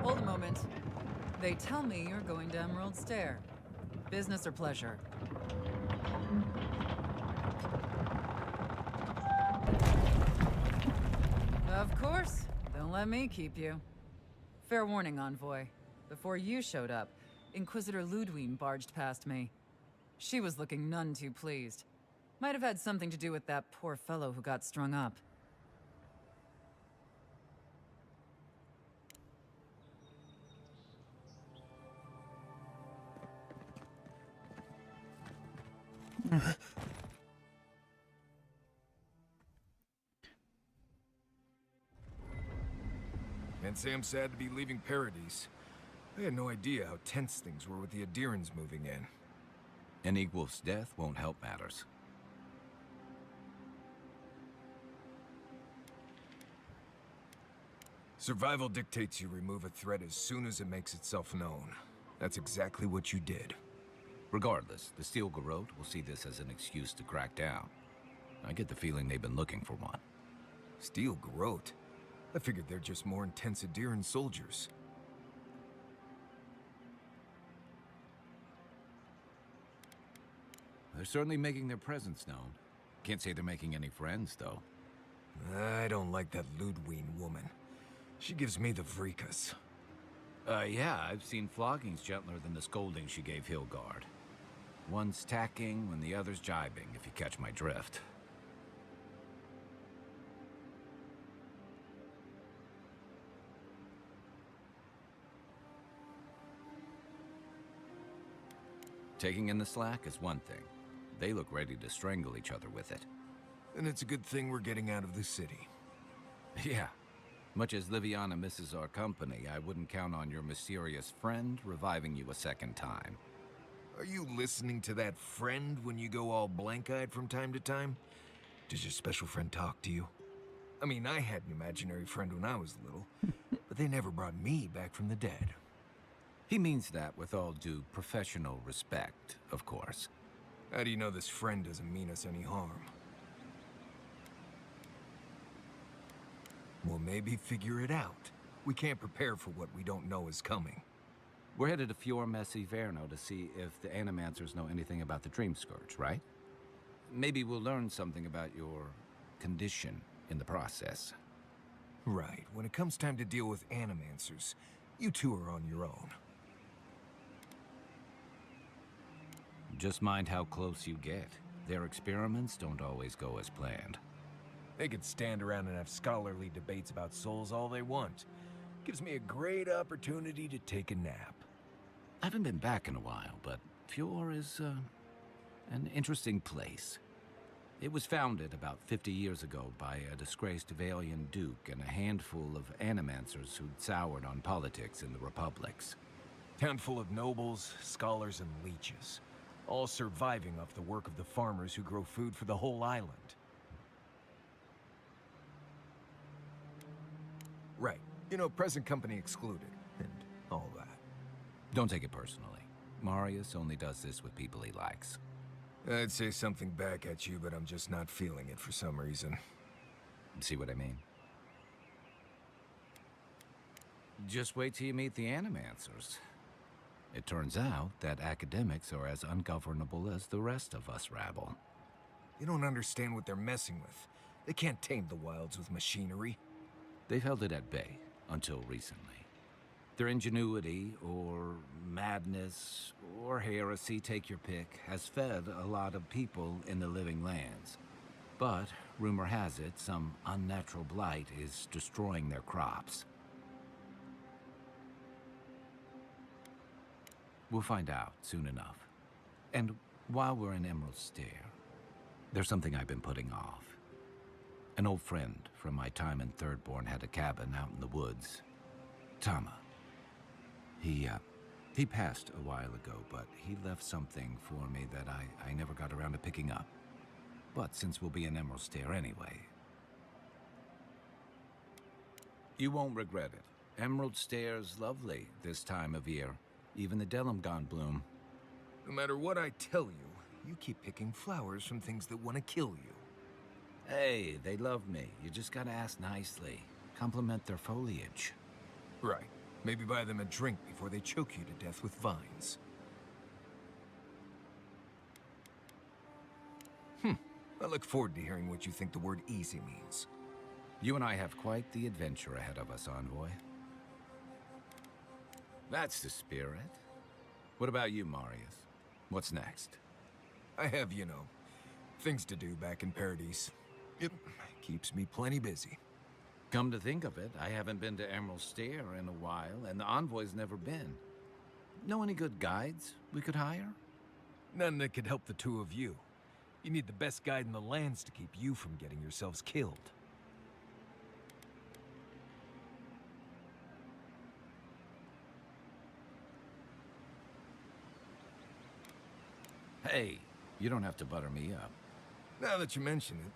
Hold a moment. They tell me you're going to Emerald Stair. Business or pleasure? Of course. Don't let me keep you. Fair warning, Envoy. Before you showed up, Inquisitor Ludwine barged past me. She was looking none too pleased. Might have had something to do with that poor fellow who got strung up. Can't say I'm sad to be leaving Paradise. I had no idea how tense things were with the Adirans moving in. An Eagwolf's death won't help matters. Survival dictates you remove a threat as soon as it makes itself known. That's exactly what you did. Regardless, the Steel Garrote will see this as an excuse to crack down. I get the feeling they've been looking for one. Steel Garrote? I figured they're just more intense Adiran soldiers. They're certainly making their presence known. Can't say they're making any friends, though. I don't like that Ludwine woman. She gives me the freakus. Yeah, I've seen floggings gentler than the scolding she gave Hilgard. One's tacking when the other's jibing, if you catch my drift. Taking in the slack is one thing. They look ready to strangle each other with it. And it's a good thing we're getting out of the city. Yeah. Much as Liviana misses our company, I wouldn't count on your mysterious friend reviving you a second time. Are you listening to that friend when you go all blank-eyed from time to time? Does your special friend talk to you? I mean, I had an imaginary friend when I was little, but they never brought me back from the dead. He means that with all due professional respect, of course. How do you know this friend doesn't mean us any harm? Well, maybe figure it out. We can't prepare for what we don't know is coming. We're headed to Fior Messi Verno to see if the Animancers know anything about the Dream Scourge, right? Maybe we'll learn something about your condition in the process. Right. When it comes time to deal with Animancers, you two are on your own. Just mind how close you get. Their experiments don't always go as planned. They could stand around and have scholarly debates about souls all they want. Gives me a great opportunity to take a nap. I haven't been back in a while, but Fior is, an interesting place. It was founded about 50 years ago by a disgraced Valian duke and a handful of Animancers who'd soured on politics in the Republics. Town full of nobles, scholars, and leeches. All surviving off the work of the farmers who grow food for the whole island. Right. You know, present company excluded, and all that. Don't take it personally. Marius only does this with people he likes. I'd say something back at you, but I'm just not feeling it for some reason. See what I mean? Just wait till you meet the Animancers. It turns out that academics are as ungovernable as the rest of us rabble. You don't understand what they're messing with. They can't tame the wilds with machinery. They've held it at bay until recently. Their ingenuity, or madness, or heresy, take your pick, has fed a lot of people in the living lands. But, rumor has it, some unnatural blight is destroying their crops. We'll find out soon enough. And while we're in Emerald Stair, there's something I've been putting off. An old friend from my time in Thirdborn had a cabin out in the woods. Tama. He passed a while ago, but he left something for me that I never got around to picking up. But since we'll be in Emerald Stair anyway... You won't regret it. Emerald Stair's lovely this time of year. Even the Delimgon bloom. No matter what I tell you, you keep picking flowers from things that want to kill you. Hey, they love me. You just gotta ask nicely. Compliment their foliage. Right. Maybe buy them a drink before they choke you to death with vines. I look forward to hearing what you think the word easy means. You and I have quite the adventure ahead of us, Envoy. That's the spirit. What about you, Marius? What's next? I have, you know, things to do back in Paradise. It keeps me plenty busy. Come to think of it, I haven't been to Emerald Stair in a while, and the Envoy's never been. Know any good guides we could hire? None that could help the two of you. You need the best guide in the lands to keep you from getting yourselves killed. Hey, you don't have to butter me up. Now that you mention it,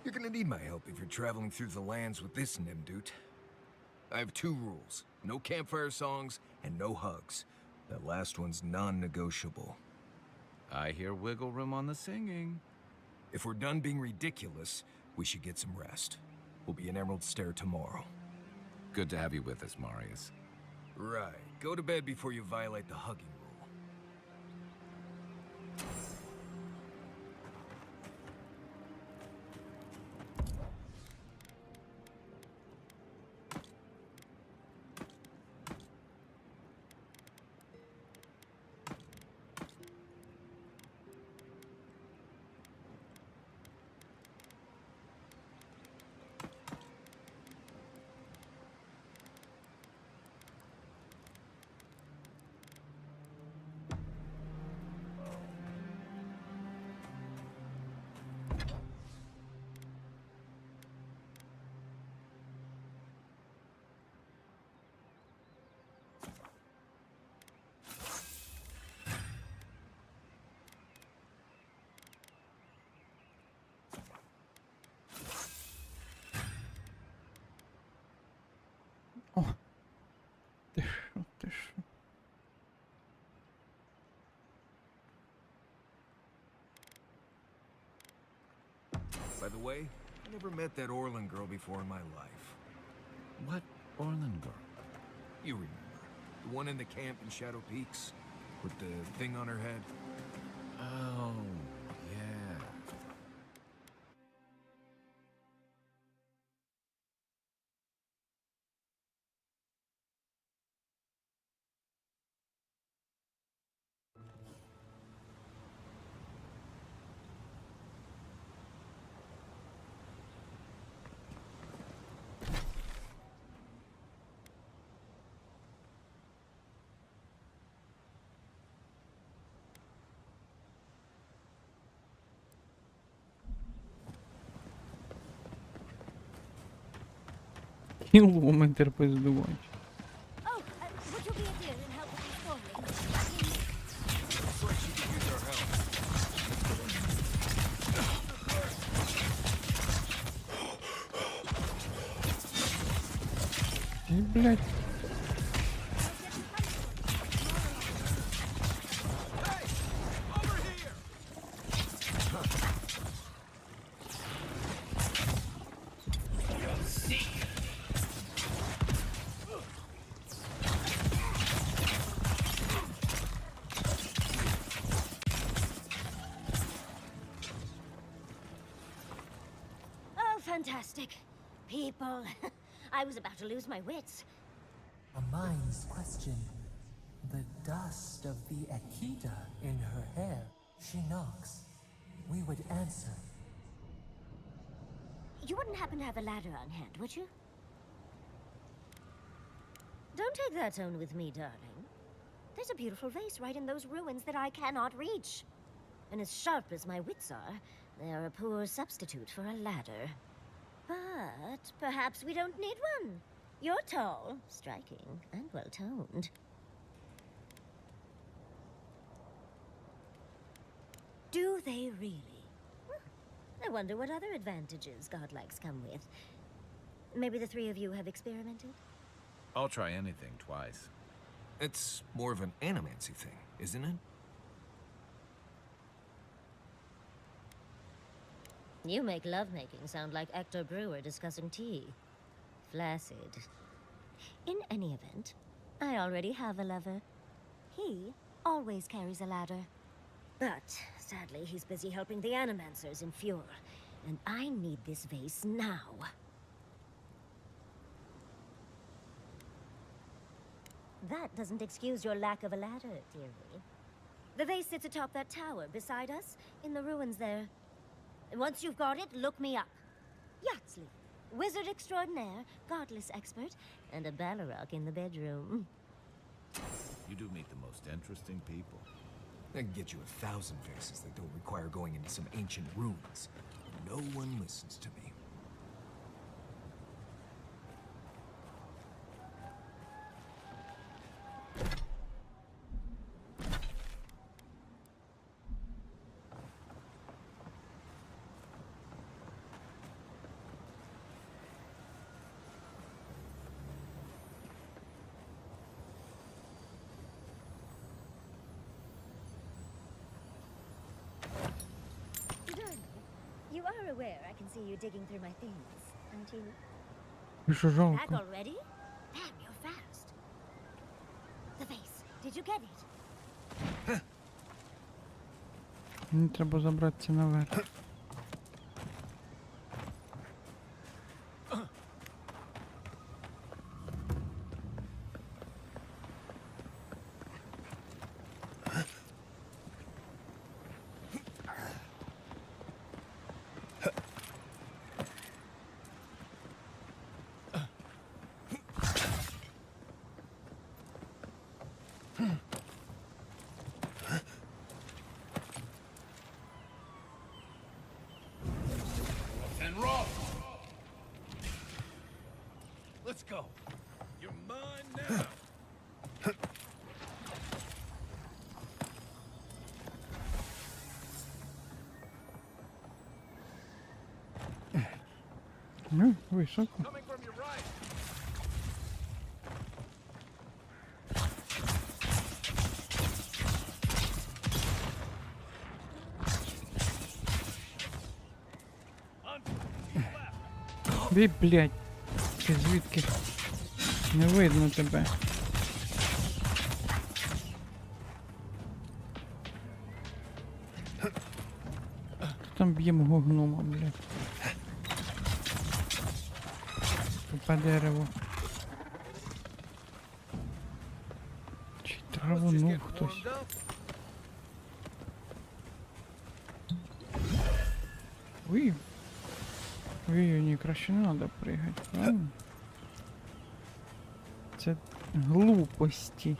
you're gonna need my help if you're traveling through the lands with this Nimdut. I have 2 rules. No campfire songs and no hugs. That last one's non-negotiable. I hear wiggle room on the singing. If we're done being ridiculous, we should get some rest. We'll be in Emerald Stair tomorrow. Good to have you with us, Marius. Right. Go to bed before you violate the hugging rule. Ти що? By the way, I never met that Orlan girl before in my life. What Orlan girl? You remember. The one in the camp in Shadow Peaks? With the thing on her head? Oh, yeah. Кілометр пиздувач. Oh, would you be a dear and help with the Looks like she could use our help. Ти, блядь. Fantastic. People. I was about to lose my wits. Our minds question the dust of the Akita in her hair. She knocks. We would answer. You wouldn't happen to have a ladder on hand, would you? Don't take that tone with me, darling. There's a beautiful vase right in those ruins that I cannot reach. And as sharp as my wits are, they are a poor substitute for a ladder. But perhaps we don't need one. You're tall, striking, and well-toned. Do they really? I wonder what other advantages godlikes come with. Maybe the three of you have experimented? I'll try anything twice. It's more of an animancy thing, isn't it? You make lovemaking sound like Hector Brewer discussing tea. Flaccid. In any event, I already have a lover. He always carries a ladder. But, sadly, he's busy helping the Animancers in Fjord. And I need this vase now. That doesn't excuse your lack of a ladder, dearie. The vase sits atop that tower beside us, in the ruins there. And once you've got it, look me up. Yatsley, wizard extraordinaire, godless expert, and a Balrog in the bedroom. You do meet the most interesting people. I can get you 1,000 faces that don't require going into some ancient ruins. No one listens to me. You are aware I can see you digging through my things, aren't you? Ну що Back жалко. already? Damn, you're fast. The vase. Did you get it? Мені треба забратися наверх. And roll! Let's go. You're mine now. Ну, високо. Coming from your right. Бій, блядь. Ти звідки? Не видно тебе. Хто там б'є мого гнома, блядь? По дереву. Чи травонув хтось? Ой. Ой, ні, краще не треба пригати, правильно? Це глупості.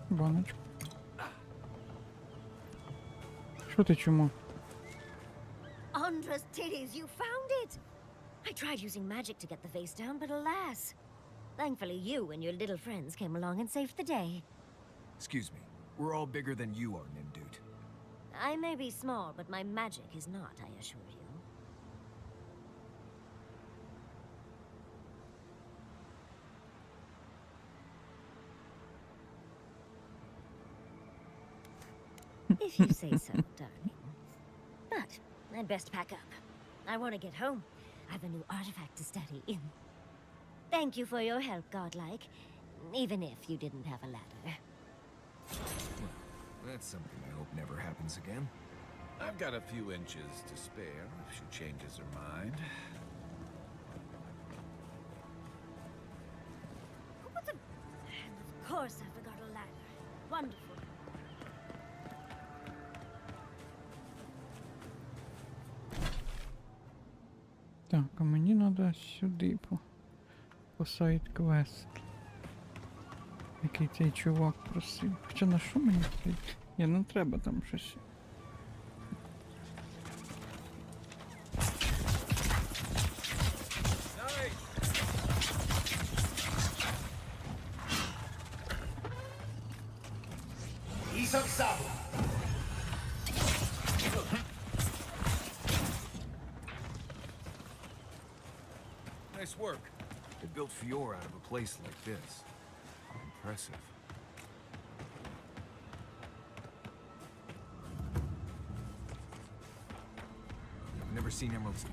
Баночку. Що ти чому? Andra's titties, you found it! I tried using magic to get the vase down, but alas. Thankfully you and your little friends came along and saved the day. Excuse me. We're all bigger than you are, Nimdude. I may be small, but my magic is not, I assure you. If you say so, darling. But I'd best pack up. I want to get home. I have a new artifact to study. Thank you for your help, Godlike. Even if you didn't have a ladder. Well, that's something I hope never happens again. I've got a few inches to spare if she changes her mind. Of course I forgot a ladder. Wonderful. Так, а мені треба сюди по сайт-квест. Який цей чувак просив. Хоча на що мені цей? Ні, ну треба там щось. Nice work. They built Fior out of a place like this. Impressive. I've never seen emeralds.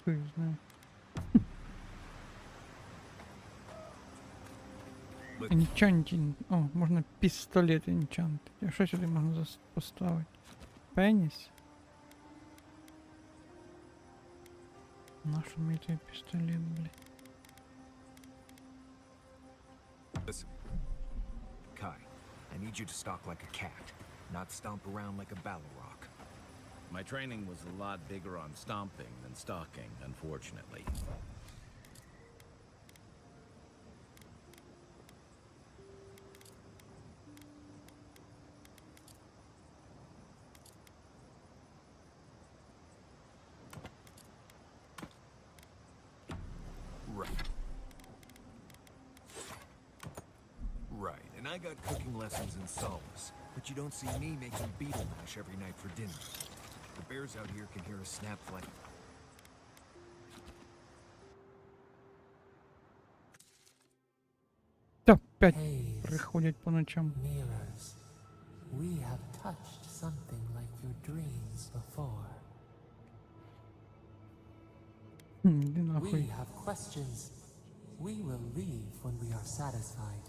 Хуй знає. Енчантінг. О, можна пістолет енчантити. А що сюди можна поставити? Пеніс? Нащо мені той пістолет, блядь? Listen, Kai, I need you to stalk like a cat, not stomp around like a Balrog. My training was a lot bigger on stomping than stalking, unfortunately. Right. Right, and I got cooking lessons in solace, but you don't see me making beetle mash every night for dinner. The bears out here can hear a snap like... Та опять приходять по ночам. Mirrors. We have touched something like your dreams before. Іди We нахуй. have questions. We will leave when we are satisfied.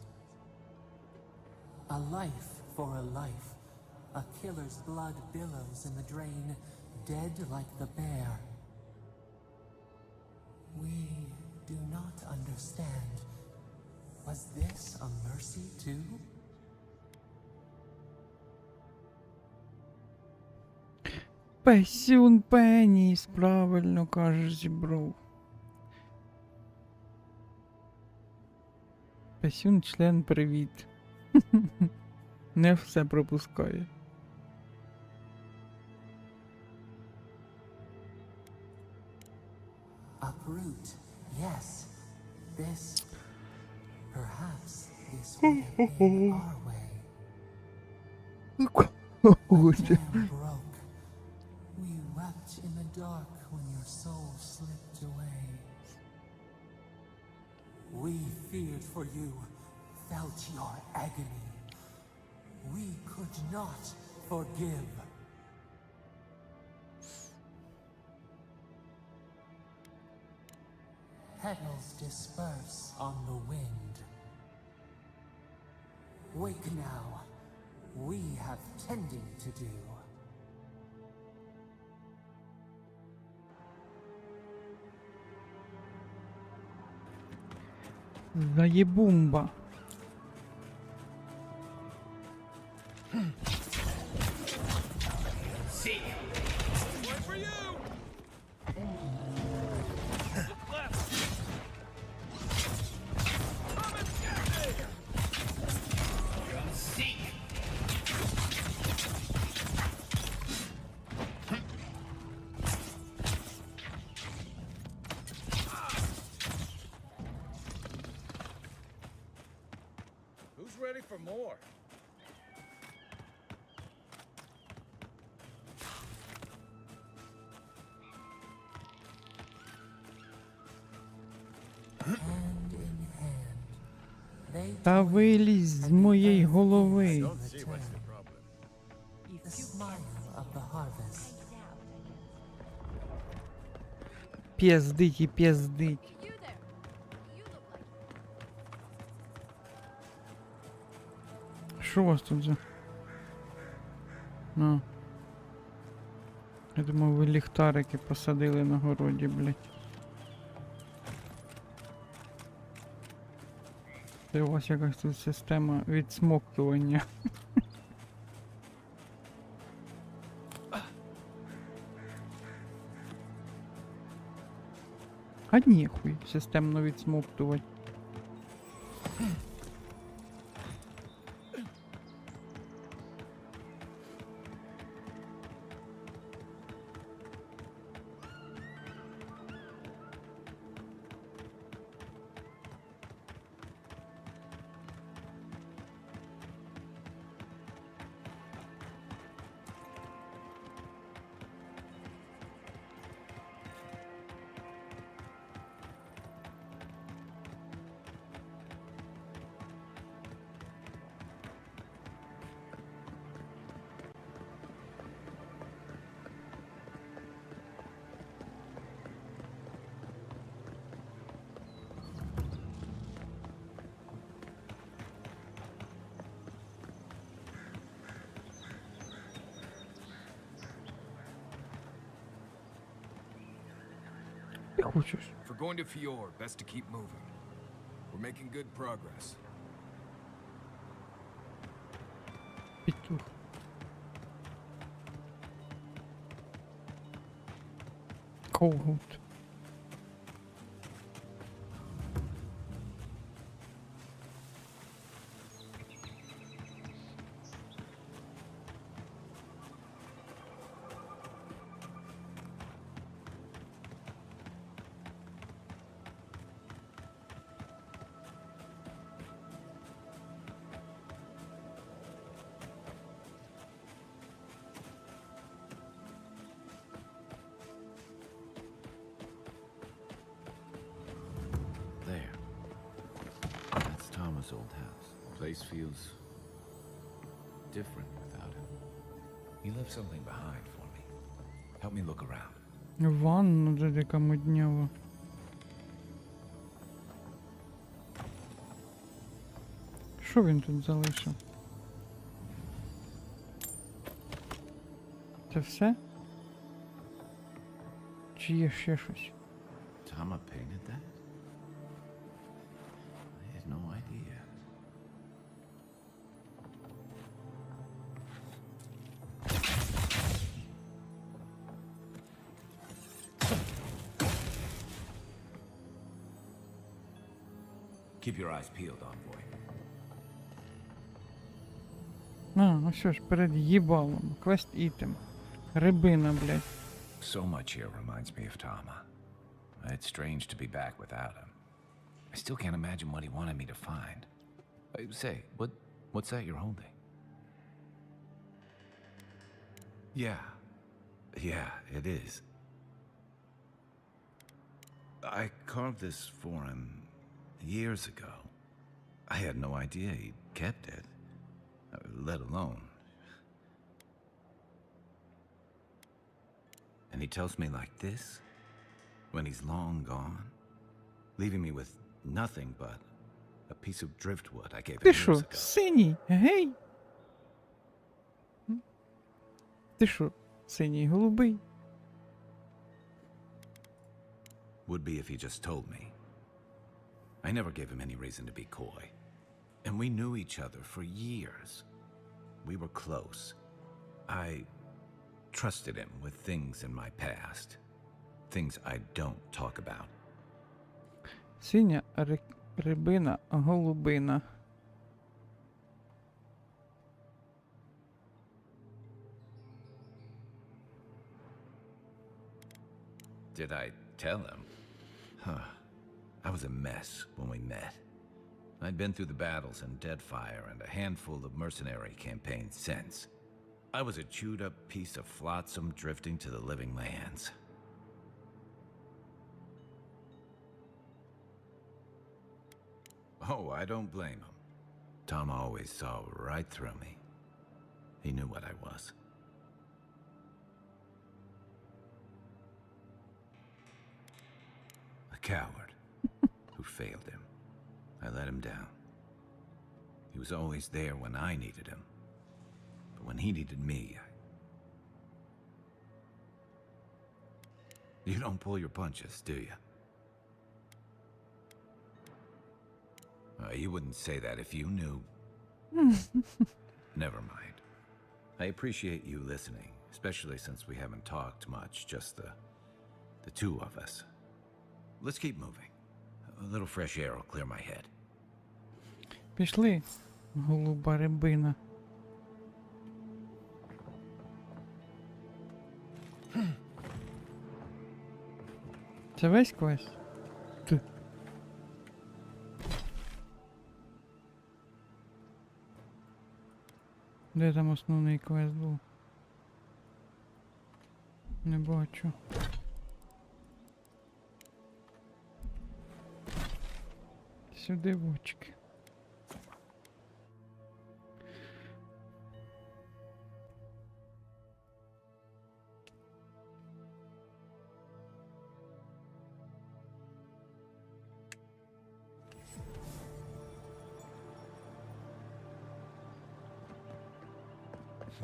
A life for a life. A killer's blood billows in the drain, dead like the bear. We do not understand. Was this a mercy too? Песюн пеніс, правильно кажеш, зібров. Песюн член привіт. Не все пропускає. Uproot. Yes. This. Perhaps this would have been our way. The dam broke. We wept in the dark when your soul slipped away. We feared for you, felt your agony. We could not forgive. Petals disperse on the wind. Wake now. we have tending to do. Заебумба. Who's ready for more? Hand in hand, they Та вилізь з моєї голови. return. The smile of the harvest. Піздить і піздить. Що у вас тут за? А. Я думав, ви ліхтарики посадили на городі, блядь. Це у вас якась тут система відсмоктування. А ніхуй системно відсмоктувати. Ти хочеш? If we're going to Fjord, best to keep moving. We're making good progress. Петух. Когут. There. That's Thomas' old house. Place feels different without him. He left something behind for me. Help me look around. Ванну дядька моднява. Що він тут залишив? Це все? Чи є ще щось? Tama painted that? I had no idea. Keep your eyes peeled, envoy. А, ну що ж, перед їбалом. Квест ітем. Рибина, блядь. So much here reminds me of Tama. It's strange to be back without him. I still can't imagine what he wanted me to find. Say, what's that you're holding? Yeah, it is. I carved this for him years ago. I had no idea he kept it, let alone. And he tells me like this, when he's long gone, leaving me with nothing but a piece of driftwood I gave him Ти years що, ago. синій? Гей? ти що, синій голубий? Would be if he just told me. I never gave him any reason to be coy. And we knew each other for years. We were close. I trusted him with things in my past. Things I don't talk about. Синя рибина, голубина. Did I tell him? Huh. I was a mess when we met. I'd been through the battles in Deadfire and a handful of mercenary campaigns since. I was a chewed-up piece of flotsam drifting to the living lands. Oh, I don't blame him. Tom always saw right through me. He knew what I was. A coward who failed him. I let him down. He was always there when I needed him. But when he needed me, You don't pull your punches, do you? You wouldn't say that if you knew. Never mind. I appreciate you listening, especially since we haven't talked much, just the two of us. Let's keep moving. A little fresh air will clear my head. Пішли, голуба рибина. Це весь квест? Ти. Де там основний квест був? Не бачу. Сюди вочки.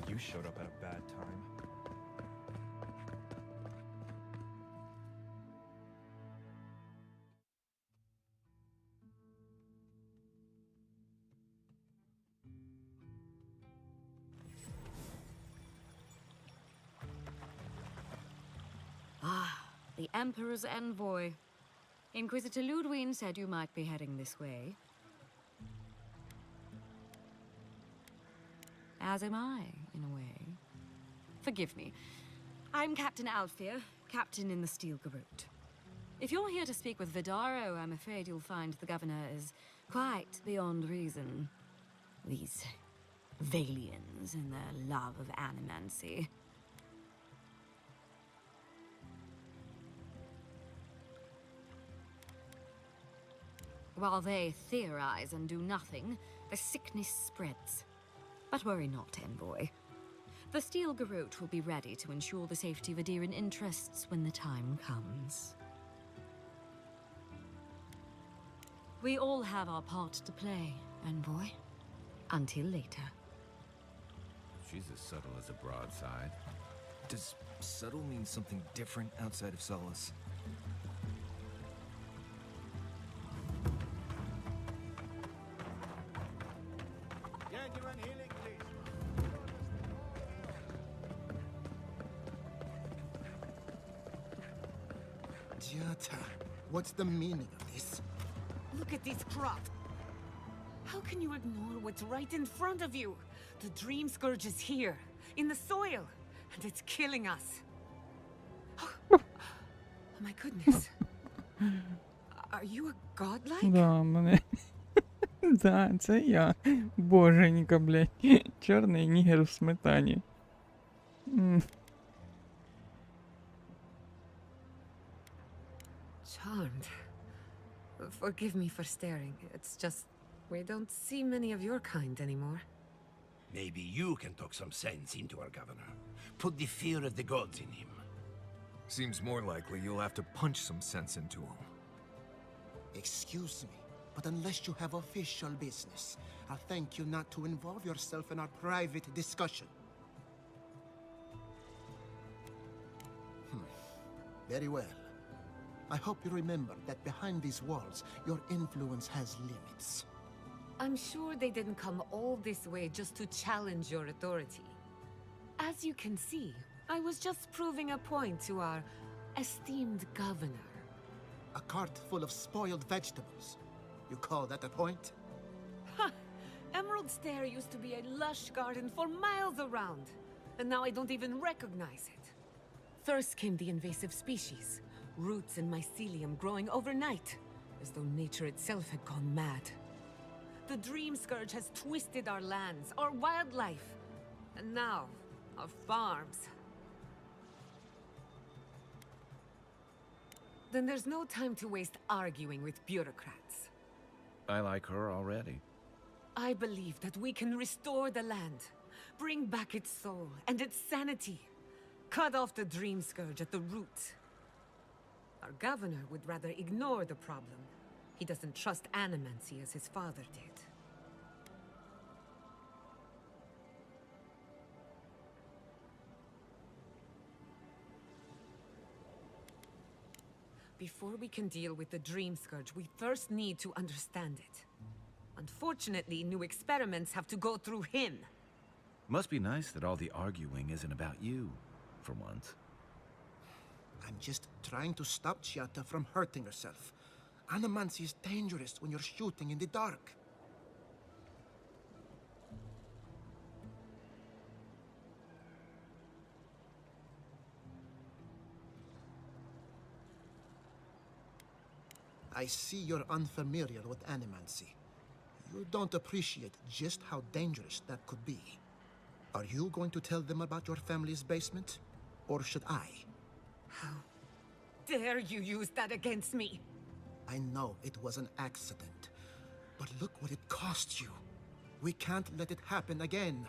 You showed up at a bad time. Ah, the Emperor's envoy. Inquisitor Ludwig said you might be heading this way. As am I, in a way. Forgive me. I'm Captain Alfir, captain in the Steel Garrote. If you're here to speak with Vidaro, I'm afraid you'll find the governor is quite beyond reason. These Valians and their love of animancy. While they theorize and do nothing, the sickness spreads. But worry not, envoy. The Steel Garrote will be ready to ensure the safety of Adiran interests when the time comes. We all have our part to play, envoy. Until later. She's as subtle as a broadside. Does subtle mean something different outside of Solace? Jata, what's the meaning of this? Look at this crop. How can you ignore what's right in front of you? The Dream Scourge is here, in the soil, and it's killing us. Oh my goodness. Are you a godlike? Да, мене. Да, це я. Боженька, блядь. Чорний нігер в сметані. Charmed. Forgive me for staring. It's just, we don't see many of your kind anymore. Maybe you can talk some sense into our governor. Put the fear of the gods in him. Seems more likely you'll have to punch some sense into him. Excuse me, but unless you have official business, I'll thank you not to involve yourself in our private discussion. Very well. I hope you remember that behind these walls, your influence has limits. I'm sure they didn't come all this way just to challenge your authority. As you can see, I was just proving a point to our esteemed governor. A cart full of spoiled vegetables. You call that a point? Ha! Emerald Stair used to be a lush garden for miles around, and now I don't even recognize it. First came the invasive species, roots and mycelium growing overnight, as though nature itself had gone mad. The Dream Scourge has twisted our lands, our wildlife, and now, our farms. Then there's no time to waste arguing with bureaucrats. I like her already. I believe that we can restore the land, bring back its soul and its sanity, cut off the Dream Scourge at the root. Our governor would rather ignore the problem. He doesn't trust animancy as his father did. Before we can deal with the Dream Scourge, we first need to understand it. Unfortunately, new experiments have to go through him. Must be nice that all the arguing isn't about you, for once. I'm just trying to stop Chiata from hurting herself. Animancy is dangerous when you're shooting in the dark. I see you're unfamiliar with animancy. You don't appreciate just how dangerous that could be. Are you going to tell them about your family's basement? Or should I? How dare you use that against me? I know it was an accident, but look what it cost you. We can't let it happen again.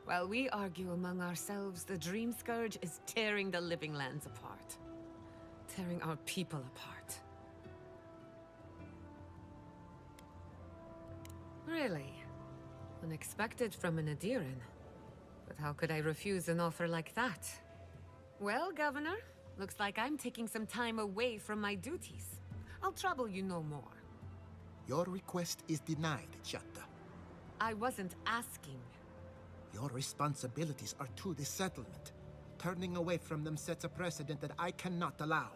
While we argue among ourselves, the Dream Scourge is tearing the living lands apart. Tearing our people apart. Really? Unexpected from an Adiran. But how could I refuse an offer like that? Well, Governor, looks like I'm taking some time away from my duties. I'll trouble you no more. Your request is denied, Chiata. I wasn't asking. Your responsibilities are to the settlement. Turning away from them sets a precedent that I cannot allow.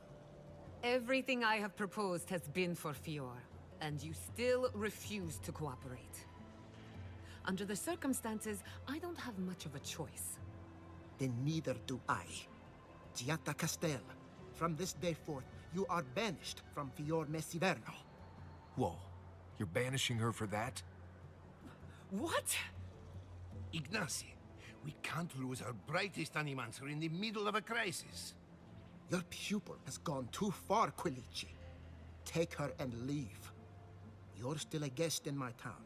Everything I have proposed has been for Fior, and you still refuse to cooperate. Under the circumstances, I don't have much of a choice. Then neither do I. Chiata Castel, from this day forth, you are banished from Fior Mesiverno. Whoa, you're banishing her for that? What? Ignacy, we can't lose our brightest animancer in the middle of a crisis. Your pupil has gone too far, Quilici. Take her and leave. You're still a guest in my town,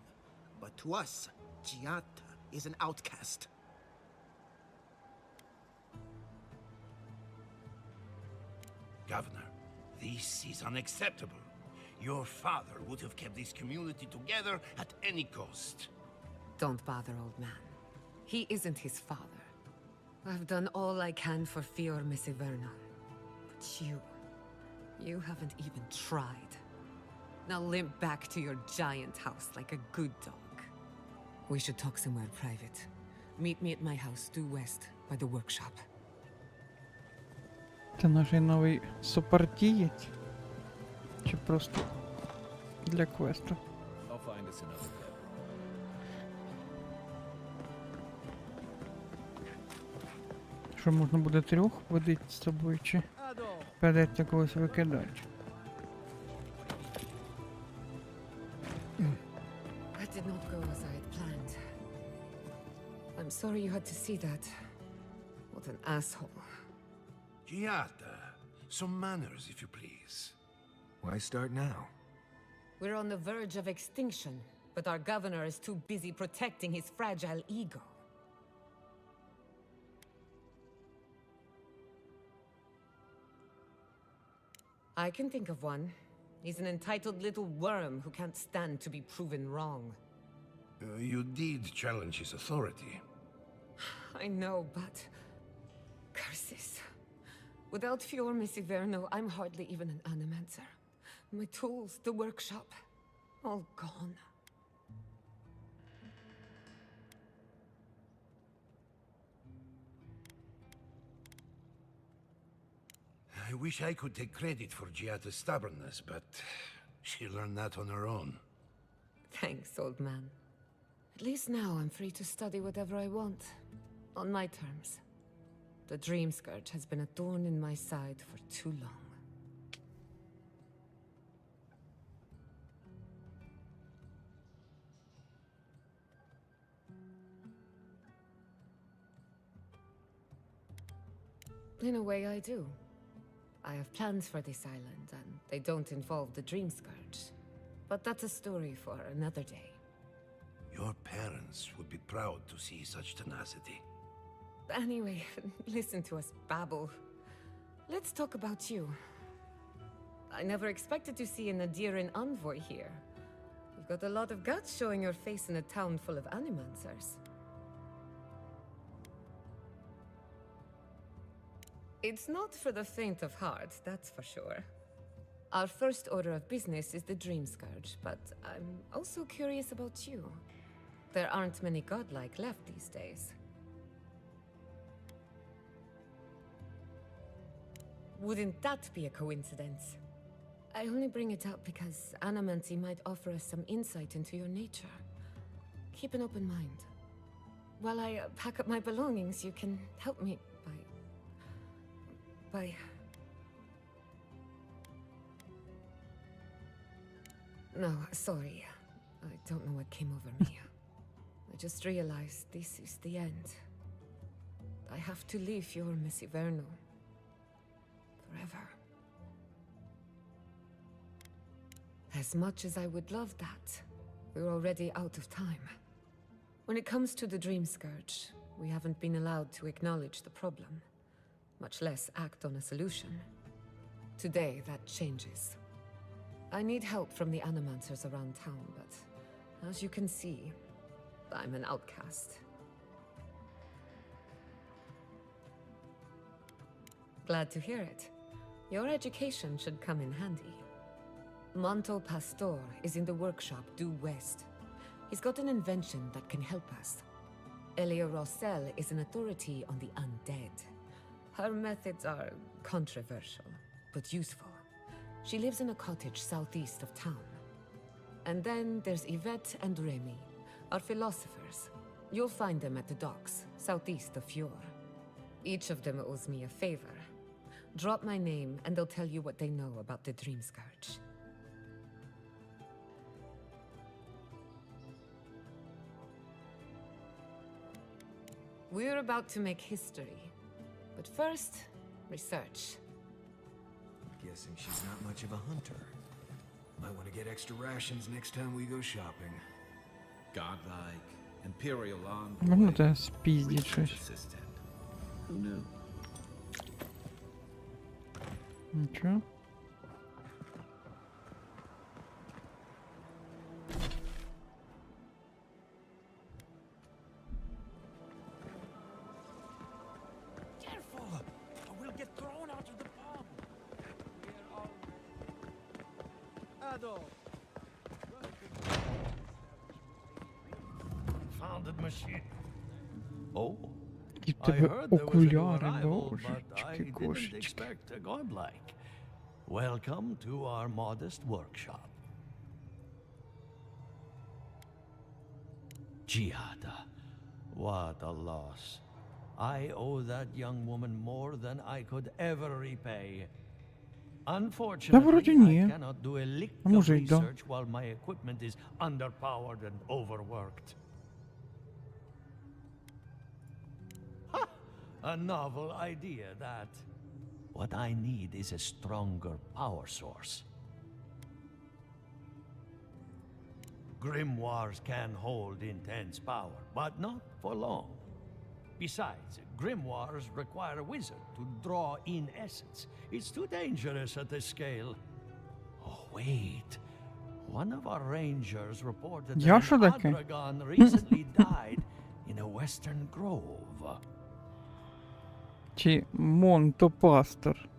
but to us, Chiata is an outcast. Governor, this is unacceptable. Your father would have kept this community together at any cost. Don't bother, old man. He isn't his father. I've done all I can for Fior Mesiverno. But you haven't even tried. Now limp back to your giant house like a good dog. We should talk somewhere private. Meet me at my house due west by the workshop. Це наш новий супартієць? Чи просто для квесту? I'll find us another bed. Що можна буде трьох водити з собою, чи придеться когось викидати? That did not go as I had planned. I'm sorry you had to see that. What an asshole. Chiata, some manners, if you please. Why start now? We're on the verge of extinction, but our governor is too busy protecting his fragile ego. I can think of one. He's an entitled little worm who can't stand to be proven wrong. You did challenge his authority. I know, but... curses. Without Fior Messiverno, I'm hardly even an animancer. My tools, the workshop, all gone. I wish I could take credit for Giata's stubbornness, but she learned that on her own. Thanks, old man. At least now I'm free to study whatever I want. On my terms. The Dream Scourge has been a thorn in my side for too long. In a way, I do. I have plans for this island, and they don't involve the Dream Scourge. But that's a story for another day. Your parents would be proud to see such tenacity. Anyway, listen to us babble. Let's talk about you. I never expected to see an Nadiran envoy here. You've got a lot of guts showing your face in a town full of animancers. It's not for the faint of heart, that's for sure. Our first order of business is the Dream Scourge, but I'm also curious about you. There aren't many godlike left these days. Wouldn't that be a coincidence? I only bring it up because Animancy might offer us some insight into your nature. Keep an open mind. While I pack up my belongings, you can help me by... No, sorry. I don't know what came over me. I just realized this is the end. I have to leave Fior Messiverno. Forever. As much as I would love that, we're already out of time. When it comes to the Dream Scourge, we haven't been allowed to acknowledge the problem, much less act on a solution. Today, that changes. I need help from the animancers around town, but as you can see, I'm an outcast. Glad to hear it. Your education should come in handy. Manto Pastor is in the workshop due west. He's got an invention that can help us. Elia Rossell is an authority on the undead. Her methods are controversial, but useful. She lives in a cottage southeast of town. And then there's Yvette and Remy, our philosophers. You'll find them at the docks, southeast of Fior. Each of them owes me a favor. Drop my name and they'll tell you what they know about the Dream Scourge. We're about to make history. But first, research. Guessing she's not much of a hunter. Might want to get extra rations next time we go shopping. Godlike, Imperial envoy, Можна тебе спіздіть щось? assistant. Who knew? Нічого. Careful! Or we'll get thrown out of the pub! Found it, machine. Oh, Які в I тебе heard there was a new окуляри, arrival, but I божечки, didn't кошечки. expect a godlike. Welcome to our modest workshop. Giada, what a loss. I owe that young woman more than I could ever repay. Unfortunately, вроде I ні. cannot do a lick А of може й да. research while my equipment is underpowered and overworked. Ha! A novel idea, that. What I need is a stronger power source. Grimoires can hold intense power, but not for long. Besides, grimoires require a wizard to draw in essence. It's too dangerous at this scale. Oh, wait. One of our rangers reported Я that що an таке? Adragon recently died in a western grove. Чи Монтопастор?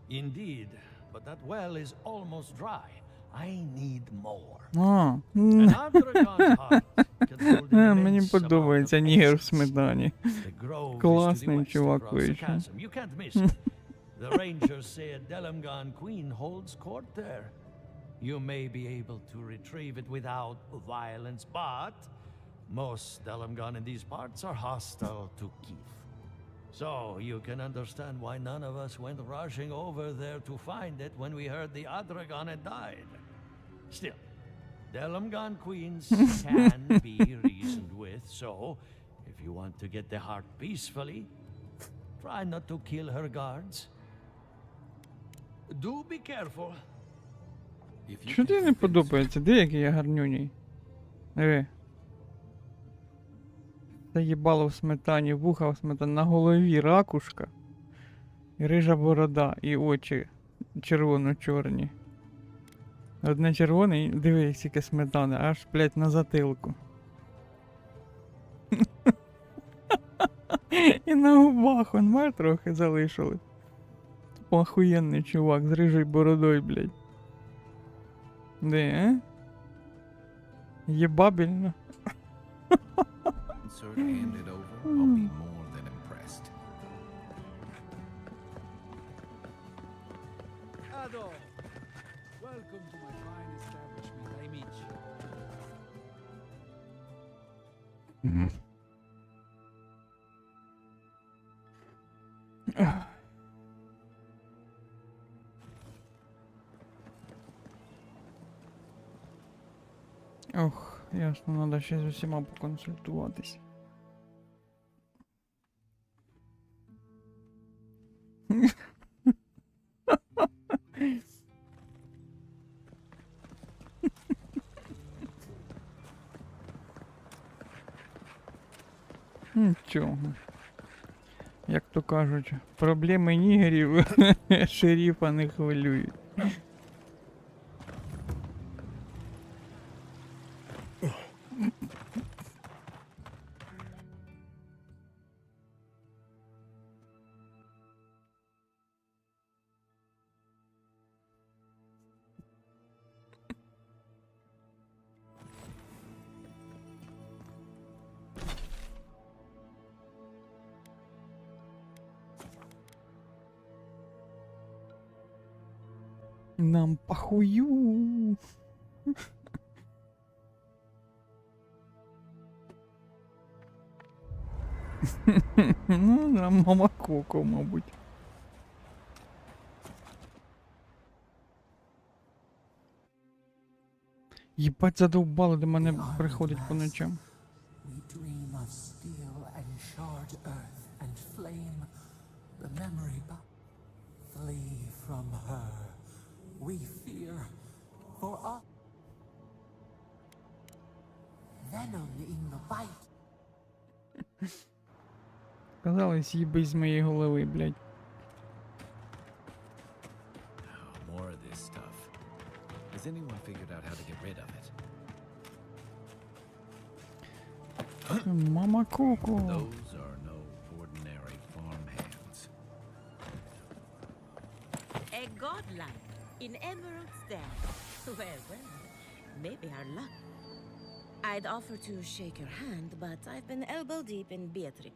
Indeed, but that well is almost dry. I need more. А, An Adragon's heart can hold an мені immense подобається amount of нігер в essence. сметані. The grove is to the Класний west чувак across the вийшов. chasm. You can't miss it. The rangers say a Delamgon queen holds court there. You may be able to retrieve it without violence, but most Delamgon in these parts are hostile to Keith. So you can understand why none of us went rushing over there to find it when we heard the Adragon had died. Still, Delamgon queens can be reasoned with, so if you want to get the heart peacefully, try not to kill her guards. Do be careful. Що тобі не подобається? Де який я гарнюній? Це їбало в сметані, вуха в сметані, на голові ракушка, і рижа борода, і очі червоно-чорні. Одне червоне, і дивись, скільки сметани, аж, блядь, на затилку. І на губах, он має трохи залишили. Охуєнний чувак з рижою бородою, блядь. Де, а? Єбабельно. Insert hand it over, I'll be more than impressed. Ado, welcome to my fine establishment. I meet you. Ох, ясно, треба ще з усіма поконсультуватись. Нічого. Як то кажуть, проблеми нігерів шерифа не хвилюють. Нам похую. Ну, да, мама Коко, мабуть. Їбать, задовбало до мене приходить по ночам. We dream of steel and charred earth and flame, the memory flee from her. We fear for us. Venom in the bite. Казалось, їбись з моєї голови, блядь. Oh, more of this stuff. Has anyone figured out how to get rid of it? Мама Коко. Those are no ordinary farm hands. A godlike in emerald stand. Well, maybe our luck. I'd offer to shake your hand, but I've been elbow deep in Beatrix.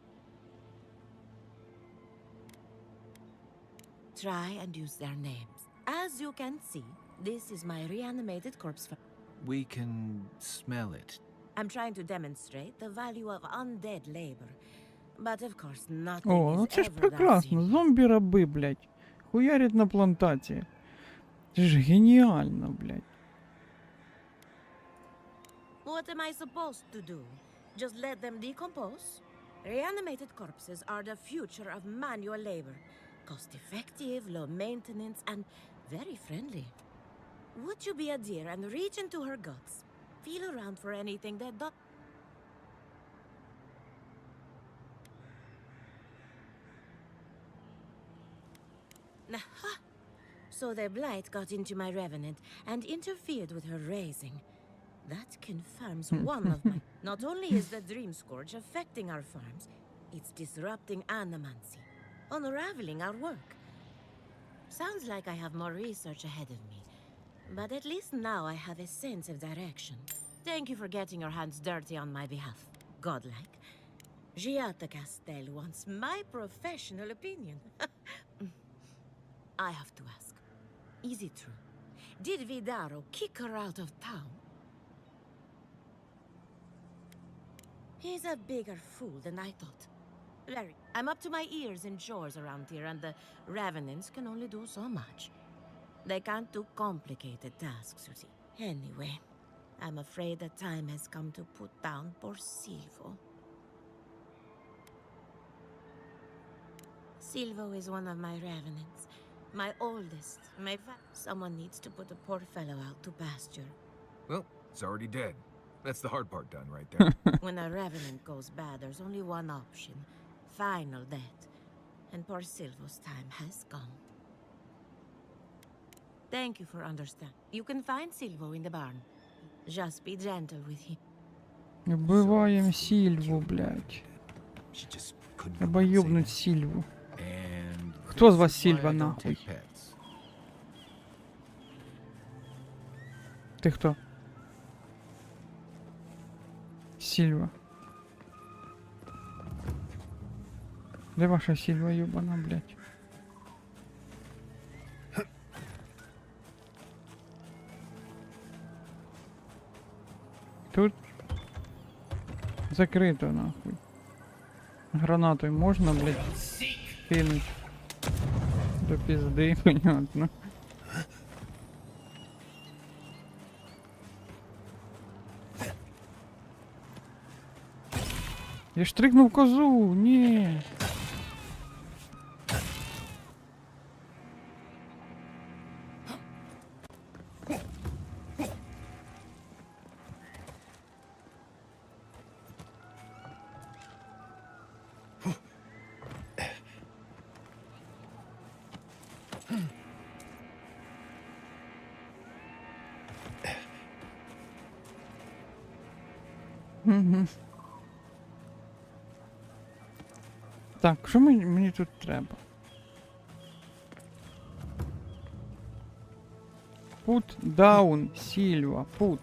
Try and use their names. As you can see, this is my reanimated corpse. We can smell it. I'm trying to demonstrate the value of undead labor. But of course, nothing О, ну is це ж ever that прекрасно. Зомбі-раби, блядь. Хуярять на плантації. Це ж геніально, блядь. What am I supposed to do? Just let them decompose? Reanimated corpses are the future of manual labor. Cost-effective, low maintenance, and very friendly. Would you be a dear and reach into her guts? Feel around for anything that does... Aha! So the blight got into my revenant and interfered with her raising. That confirms one of my... Not only is the dream scourge affecting our farms, it's disrupting animancy. unraveling our work. Sounds like I have more research ahead of me. But at least now I have a sense of direction. Thank you for getting your hands dirty on my behalf. Godlike. Giatta Castel wants my professional opinion. I have to ask. Is it true? Did Vidaro kick her out of town? He's a bigger fool than I thought. Larry, I'm up to my ears in chores around here, and the Revenants can only do so much. They can't do complicated tasks, you see. Anyway, I'm afraid the time has come to put down poor Silvo. Silvo is one of my Revenants. My oldest. Someone needs to put the poor fellow out to pasture. Well, it's already dead. That's the hard part done right there. When a Revenant goes bad, there's only one option. Final death. And poor Silvo's time has come. Thank you for understanding. You can find Silvo in the barn. Just be gentle with him. Убиваем Сильву, блядь. Треба ёбнуть Сильву. Хто з вас Сильва, нахуй? Ти хто? Сильва. Де ваша Сильва ёбана, блядь? Тут закрито, нахуй. Гранатою можна, блядь, кинуть. До пизды, понятно. Я штрикнув козу, ні. Так, що мені тут треба? Put down, Silva, put.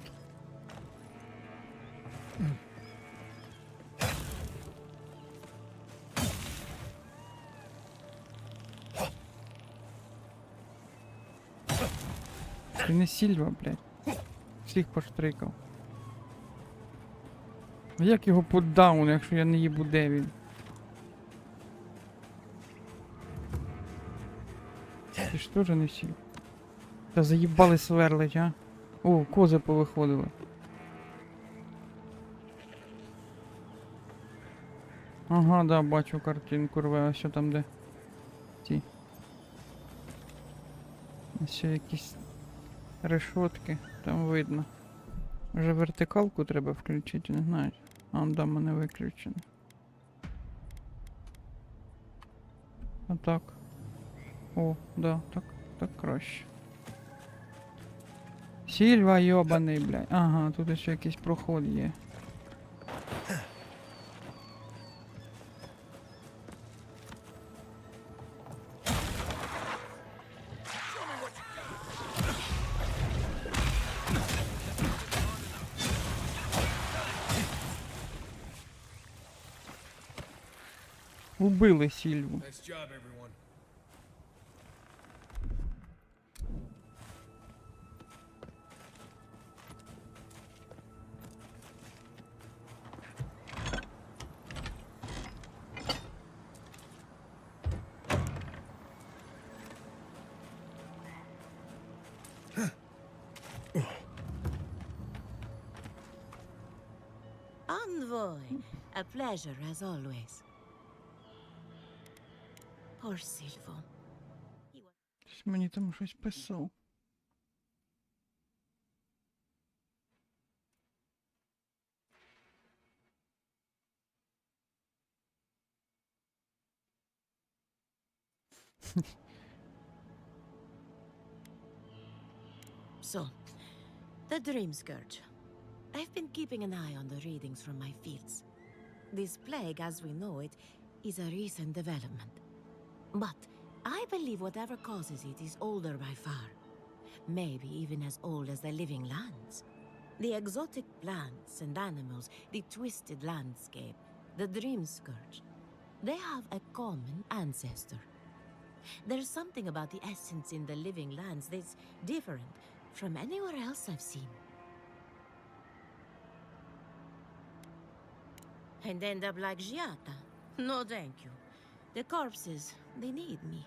Ти не Сільва, блядь. Всіх поштрикав. А як його put down, якщо я не їбу, де він? Ти ж теж не сів. Та заїбали сверлить, а? О, кози повиходили. Ага, да, бачу картинку рве, а що там де? Ті. Ще якісь решотки, там видно. Вже вертикалку треба включити, не знаю. А, да, мене виключено. А так. О, да, так краще. Сільва йобаний, блядь. Ага, тут ще якийсь проход є. Убили Сільву. Envoy, a pleasure as always. Poor Silvo. Мені там щось писав. So, the Dream Scourge. I've been keeping an eye on the readings from my fields. This plague, as we know it, is a recent development. But I believe whatever causes it is older by far. Maybe even as old as the living lands. The exotic plants and animals, the twisted landscape, the dream scourge. They have a common ancestor. There's something about the essence in the living lands that's different from anywhere else I've seen. And end up like Giata. No thank you. The corpses, they need me.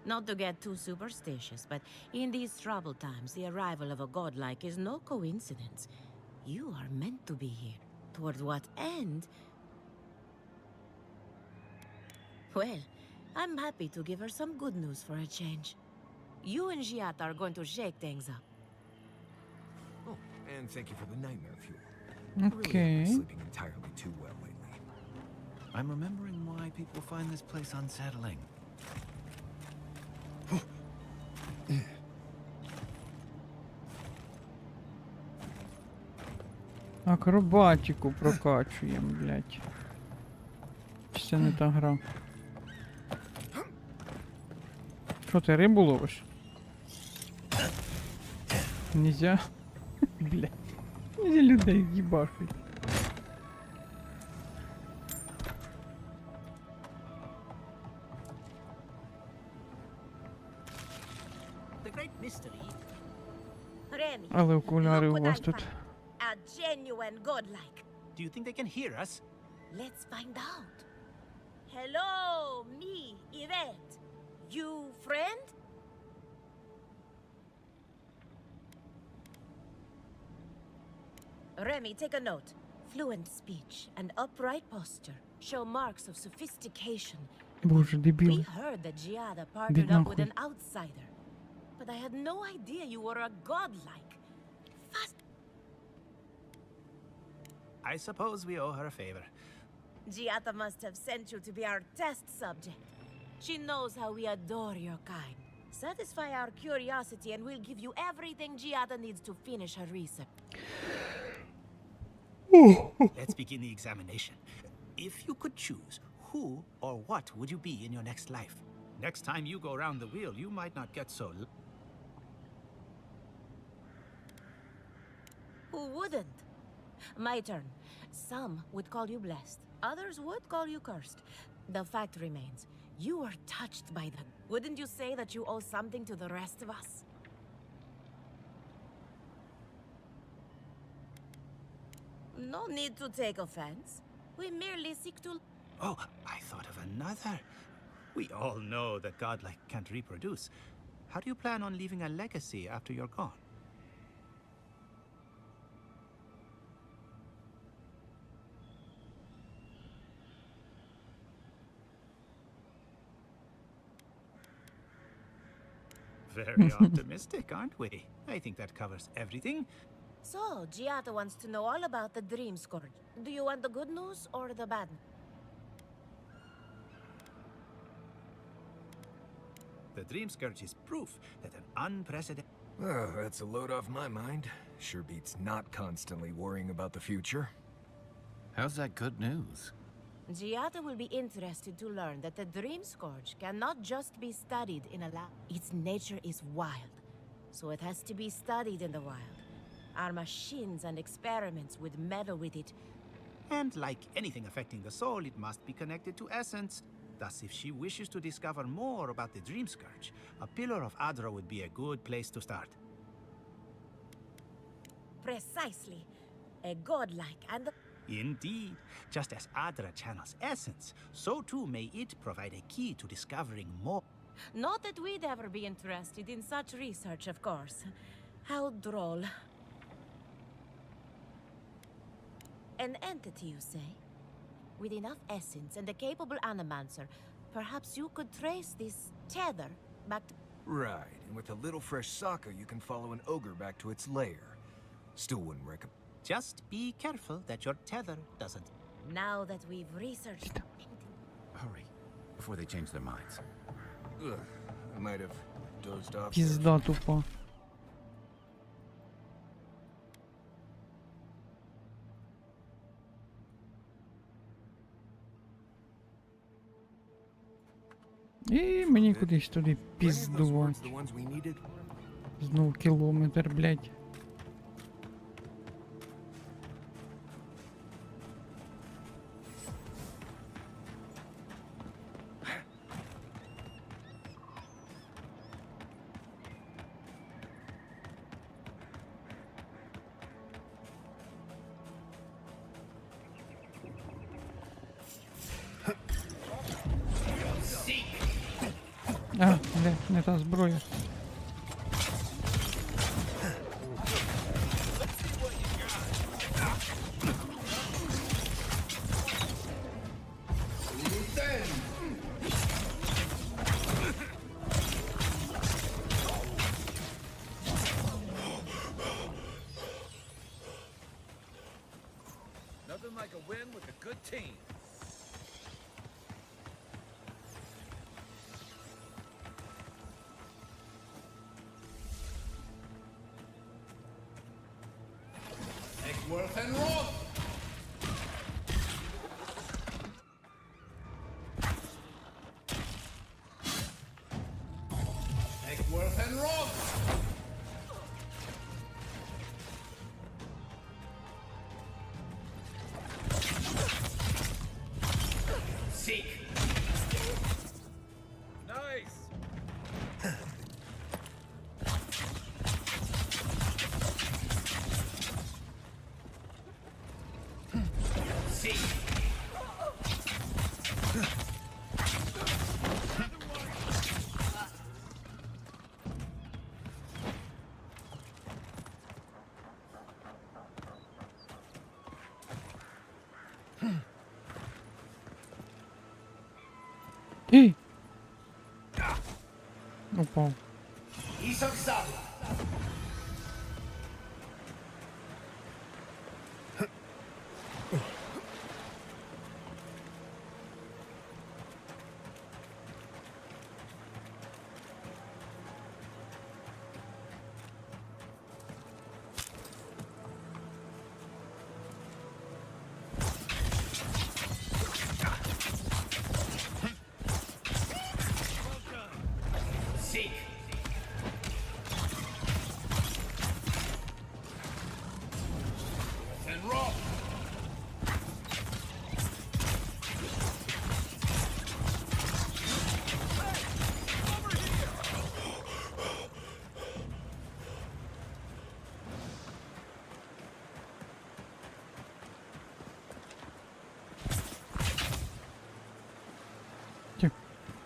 Not to get too superstitious, but in these troubled times, the arrival of a godlike is no coincidence. You are meant to be here. Toward what end? Well, I'm happy to give her some good news for a change. You and Giata are going to shake things up. Oh, and thank you for the nightmare fuel. Okay. I really haven't been sleeping entirely too well lately. I'm remembering why people find this place unsettling. Акробатику прокачуємо, блядь. Чи це не та гра? Що ти рибу ловиш? Нельзя? Блядь. Нельзя людей їбашить. The great mystery. Remy, Але окуляри look у what вас I тут. found. A genuine godlike. Do you think they can hear us? Let's find out. Hello, me, Yvette. You friend? Remy, take a note. Fluent speech and upright posture show marks of sophistication. Боже, We дебіл. heard that Giada Бить partnered up with нахуй. an outsider. But I had no idea you were a godlike. Fast. I suppose we owe her a favor. Giada must have sent you to be our test subject. She knows how we adore your kind. Satisfy our curiosity and we'll give you everything Giada needs to finish her research. Let's begin the examination. If you could choose, who or what would you be in your next life? Next time you go around the wheel, you might not get so... Who wouldn't? My turn. Some would call you blessed. Others would call you cursed. The fact remains, you were touched by them. Wouldn't you say that you owe something to the rest of us? No need to take offense. We merely seek to... Oh, I thought of another. We all know that godlike can't reproduce. How do you plan on leaving a legacy after you're gone? Very optimistic, aren't we? I think that covers everything. So, Giada wants to know all about the Dream Scourge. Do you want the good news or the bad? The Dream Scourge is proof that an unprecedented... Oh, that's a load off my mind. Sure beats not constantly worrying about the future. How's that good news? Giada will be interested to learn that the Dream Scourge cannot just be studied in a lab. Its nature is wild, so it has to be studied in the wild. Our machines and experiments would meddle with it. And like anything affecting the soul, it must be connected to essence. Thus, if she wishes to discover more about the Dream Scourge, a Pillar of Adra would be a good place to start. Precisely. A godlike and the... Indeed. Just as Adra channels essence, so too may it provide a key to discovering more. Not that we'd ever be interested in such research, of course. How droll. An entity, you say? With enough essence and a capable animancer, perhaps you could trace this tether back to... Right, and with a little fresh soccer, you can follow an ogre back to its lair. Still wouldn't recommend... Just be careful that your tether doesn't... Now that we've researched... Hurry, before they change their minds. Ugh, I might have dozed off. Пізда тупа. І мені кудись туди піздувати. The ones we needed? Знов кілометр, блядь. А, не та зброя. Nothing like a win with a good team. Eckworth and Roth! Eckworth and Roth! Seek! Nice! Seek! Ей! Упав. Isok Sabla! Seek! And Roth!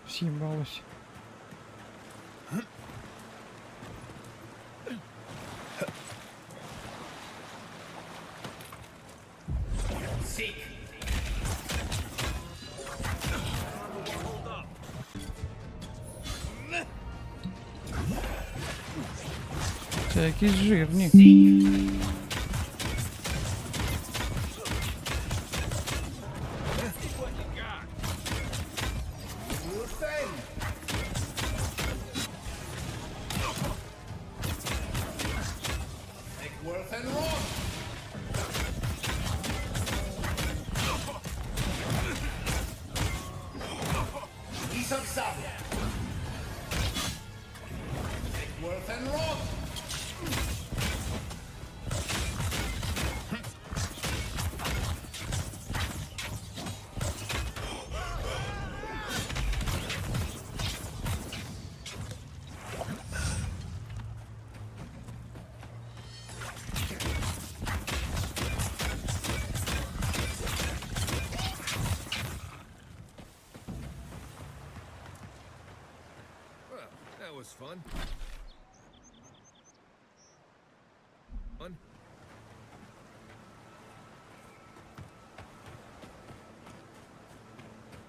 Съебалось. Seek! Це якісь жирні. Eckworth and Roth! Isok Sabla! Eckworth and Roth! Well, that was fun. Fun?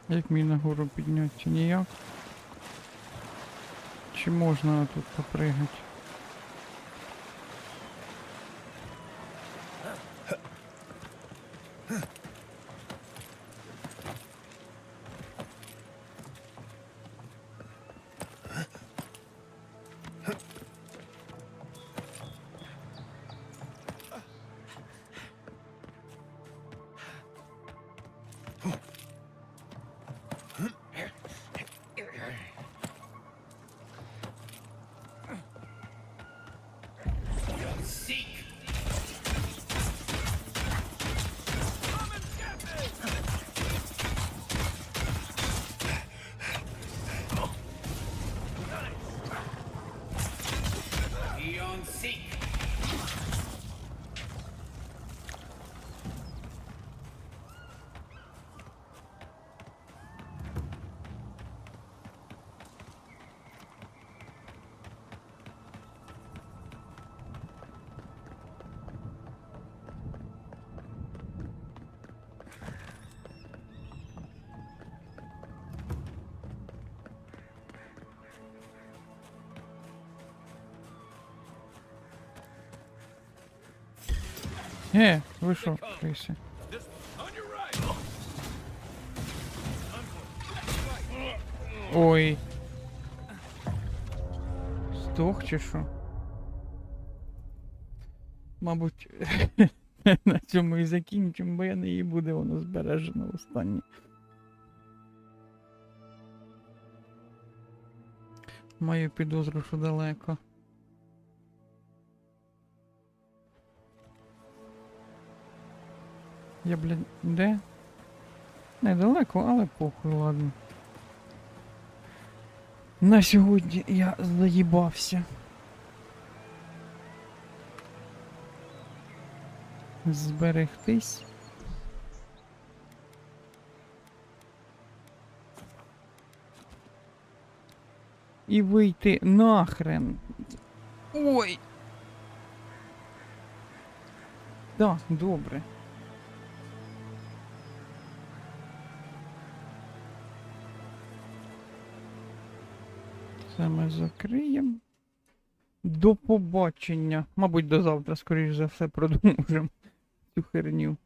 Як мені нагору піднятися? Ніяк. Чи можна тут попригати? Ви що, криси? Ой. Здох чи що? Мабуть, на цьому і закінчимо, бо я не її буде воно збережено останнє. Маю підозру, що далеко. Я, блін, де? Недалеко, але похуй, ладно. На сьогодні я заїбався. Зберегтись. І вийти нахрен. Ой! Так, добре. Це ми закриємо. До побачення. Мабуть, до завтра, скоріш за все, продовжимо цю херню.